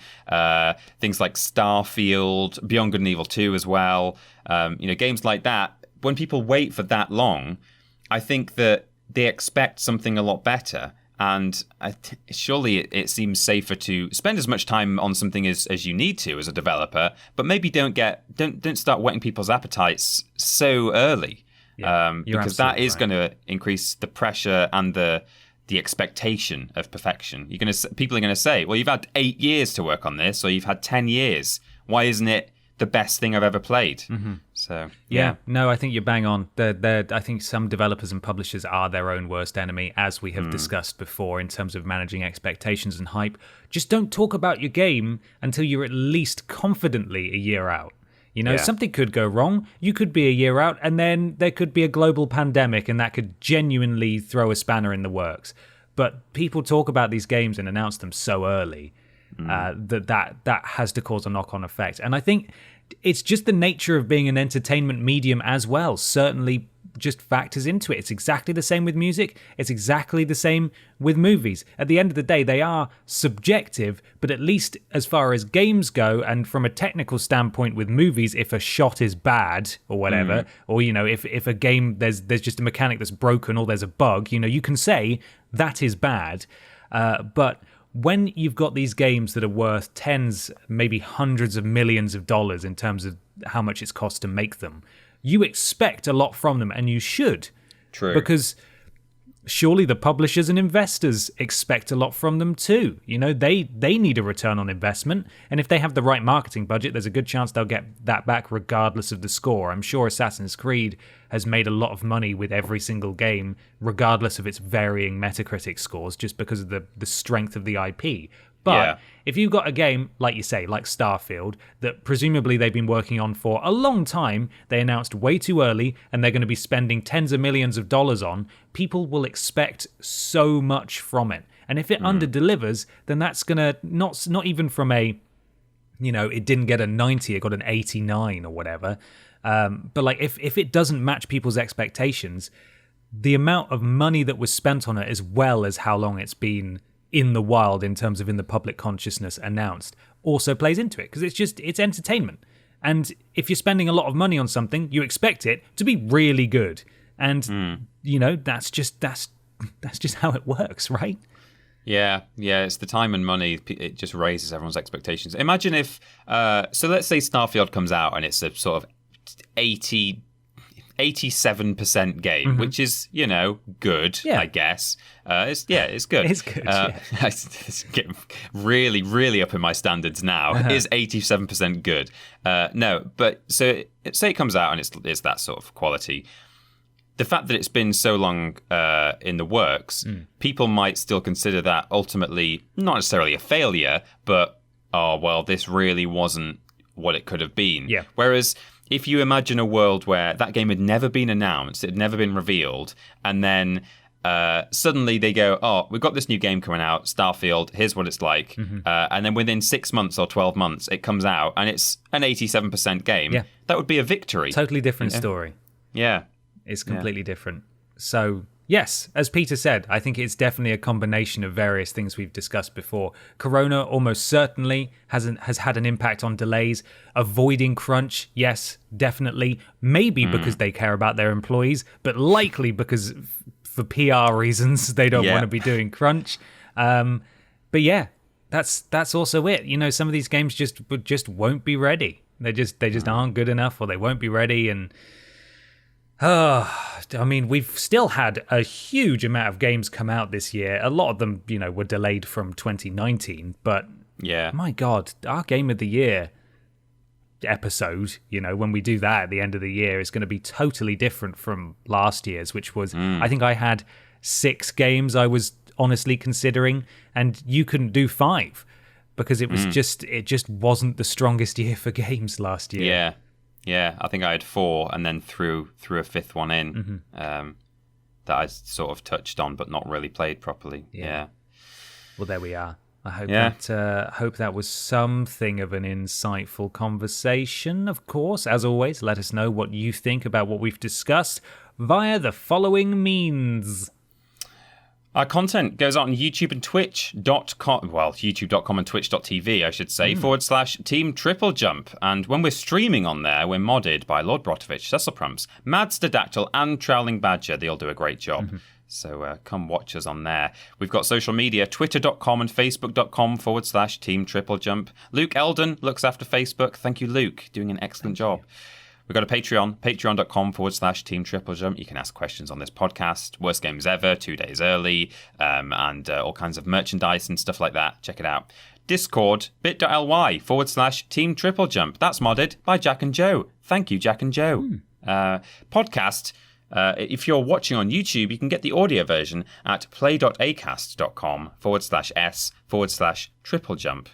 Things like Starfield, Beyond Good and Evil 2 as well. Games like that. When people wait for that long, I think that they expect something a lot better. And surely it seems safer to spend as much time on something as you need to as a developer, but maybe don't start whetting people's appetites so early, because that is going to increase the pressure and the expectation of perfection. People are going to say, well, you've had 8 years to work on this, or you've had 10 years. Why isn't it the best thing I've ever played? So no, I think you're bang on. I think some developers and publishers are their own worst enemy, as we have discussed before, in terms of managing expectations and hype. Just don't talk about your game until you're at least confidently a year out. Something could go wrong. You could be a year out, and then there could be a global pandemic, and that could genuinely throw a spanner in the works. But people talk about these games and announce them so early that has to cause a knock-on effect. And I think it's just the nature of being an entertainment medium as well. Certainly just factors into it. It's exactly the same with music. It's exactly the same with movies. At the end of the day, they are subjective, but at least as far as games go, and from a technical standpoint with movies, if a shot is bad or whatever, or, if a game, there's just a mechanic that's broken or there's a bug, you can say that is bad. But when you've got these games that are worth tens, maybe hundreds of millions of dollars in terms of how much it's cost to make them, you expect a lot from them, and you should. True. Because surely the publishers and investors expect a lot from them too. They need a return on investment, and if they have the right marketing budget, there's a good chance they'll get that back regardless of the score. I'm sure Assassin's Creed has made a lot of money with every single game, regardless of its varying Metacritic scores, just because of the strength of the IP. But if you've got a game, like you say, like Starfield, that presumably they've been working on for a long time, they announced way too early, and they're going to be spending tens of millions of dollars on, people will expect so much from it. And if it underdelivers, then that's going to, not even from a, it didn't get a 90, it got an 89 or whatever. But like if it doesn't match people's expectations, the amount of money that was spent on it, as well as how long it's been in the wild in terms of in the public consciousness announced, also plays into it, because it's entertainment. And if you're spending a lot of money on something, you expect it to be really good. And that's just how it works, right? Yeah, it's the time and money. It just raises everyone's expectations. Imagine if so let's say Starfield comes out and it's a sort of 87% game, which is, good, I guess. It's good. It's good, It's getting really, really up in my standards now. Is 87% good? No, but so say it comes out and it's that sort of quality. The fact that it's been so long in the works, people might still consider that ultimately not necessarily a failure, but, this really wasn't what it could have been. Yeah. Whereas if you imagine a world where that game had never been announced, it had never been revealed, and then suddenly they go, we've got this new game coming out, Starfield, here's what it's like. And then within 6 months or 12 months, it comes out, and it's an 87% game. Yeah. That would be a victory. Totally different story. Yeah. It's completely different. So, yes, as Peter said, I think it's definitely a combination of various things we've discussed before. Corona almost certainly has had an impact on delays. Avoiding crunch, yes, definitely. Maybe because they care about their employees, but likely because for PR reasons they don't want to be doing crunch. But yeah, that's also it. Some of these games just won't be ready. They just aren't good enough, or they won't be ready. And we've still had a huge amount of games come out this year. A lot of them, were delayed from 2019. But my God, our Game of the Year episode, when we do that at the end of the year, is going to be totally different from last year's, which was, I think I had 6 games I was honestly considering, and you couldn't do 5 because it was it just wasn't the strongest year for games last year. Yeah, I think I had 4 and then threw a 5th one in that I sort of touched on but not really played properly. Yeah. Well, there we are. I hope that was something of an insightful conversation. Of course, as always, let us know what you think about what we've discussed via the following means. Our content goes out on YouTube and Twitch.com, youtube.com and twitch.tv, I should say, /Team TripleJump. And when we're streaming on there, we're modded by Lord Brotovich, Cecil Prumps, Mad Stadactyl, and Trowling Badger. They all do a great job. So come watch us on there. We've got social media, twitter.com and facebook.com /Team TripleJump. Luke Eldon looks after Facebook. Thank you, Luke. Doing an excellent job. We've got a Patreon, patreon.com /Team TripleJump. You can ask questions on this podcast. Worst games ever, 2 days early, and all kinds of merchandise and stuff like that. Check it out. Discord, bit.ly /Team TripleJump. That's modded by Jack and Joe. Thank you, Jack and Joe. Podcast, If you're watching on YouTube, you can get the audio version at play.acast.com/s/TripleJump.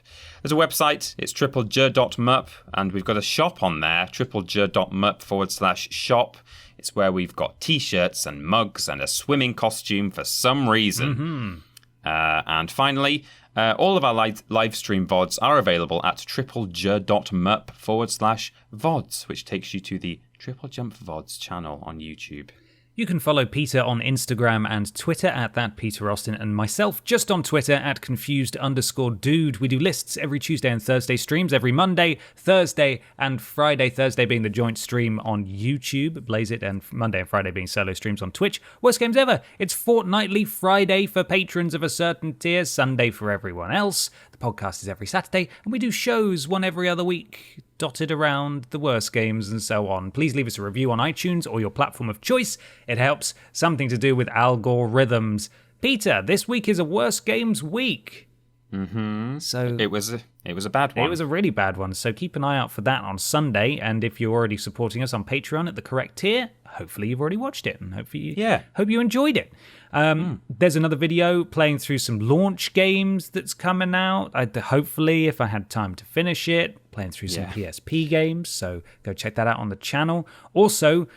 There's a website, it's triplej.mup, and we've got a shop on there, triplej.mup/shop. It's where we've got t-shirts and mugs and a swimming costume for some reason. And finally, all of our live stream VODs are available at triplej.mup/VODs, which takes you to the TripleJump VODs channel on YouTube. You can follow Peter on Instagram and Twitter at @PeterAustin, and myself just on Twitter at @confused_dude. We do lists every Tuesday and Thursday, streams every Monday, Thursday, and Friday. Thursday being the joint stream on YouTube, Blaze It, and Monday and Friday being solo streams on Twitch. Worst games ever. It's fortnightly. Friday for patrons of a certain tier, Sunday for everyone else. The podcast is every Saturday, and we do shows one every other week, dotted around the worst games and so on. Please leave us a review on iTunes or your platform of choice. It helps. Something to do with algorithms. Peter, this week is a worst games week. So it was a bad one. It was a really bad one. So keep an eye out for that on Sunday. And if you're already supporting us on Patreon at the correct tier, hopefully you've already watched it, and hope you enjoyed it. There's another video playing through some launch games that's coming out. Hopefully, if I had time to finish it, playing through some PSP games. So go check that out on the channel. Also,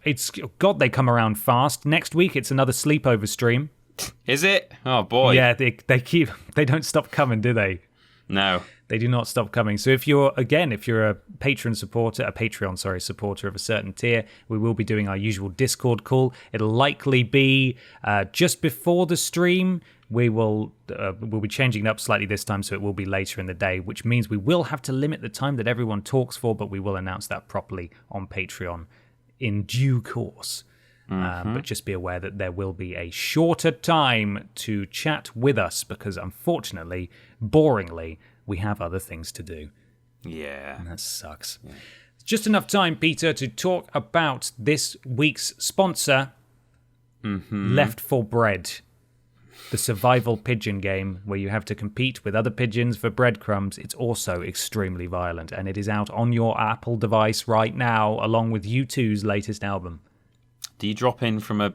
they come around fast. Next week, it's another sleepover stream. Is it? Oh boy. Yeah, they don't stop coming, do they? No. They do not stop coming. So if you're a Patreon supporter of a certain tier, we will be doing our usual Discord call. It'll likely be just before the stream. We'll be changing it up slightly this time, so it will be later in the day, which means we will have to limit the time that everyone talks for, but we will announce that properly on Patreon in due course. But just be aware that there will be a shorter time to chat with us because, unfortunately, boringly, we have other things to do. Yeah. And that sucks. Yeah. Just enough time, Peter, to talk about this week's sponsor, Left for Bread, the survival pigeon game where you have to compete with other pigeons for breadcrumbs. It's also extremely violent, and it is out on your Apple device right now, along with U2's latest album. Do you drop in from a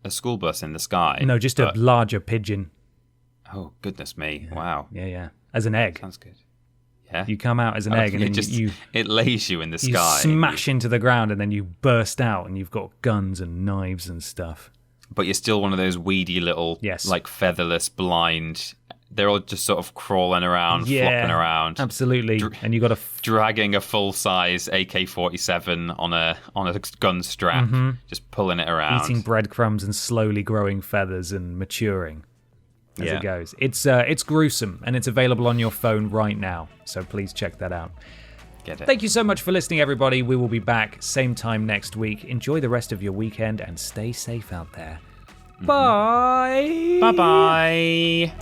school bus in the sky? No, just a larger pigeon. Oh, goodness me. Yeah. Wow. Yeah. As an egg. Sounds good. Yeah. You come out as an egg and then it lays you in the sky. You smash into the ground and then you burst out and you've got guns and knives and stuff. But you're still one of those weedy little, like featherless, blind. They're all just sort of crawling around, flopping around. Absolutely. And you got dragging a full-size AK-47 on a gun strap, just pulling it around, eating breadcrumbs and slowly growing feathers and maturing as it goes. It's gruesome, and it's available on your phone right now. So please check that out. Get it. Thank you so much for listening, everybody. We will be back same time next week. Enjoy the rest of your weekend and stay safe out there. Bye. Bye-bye.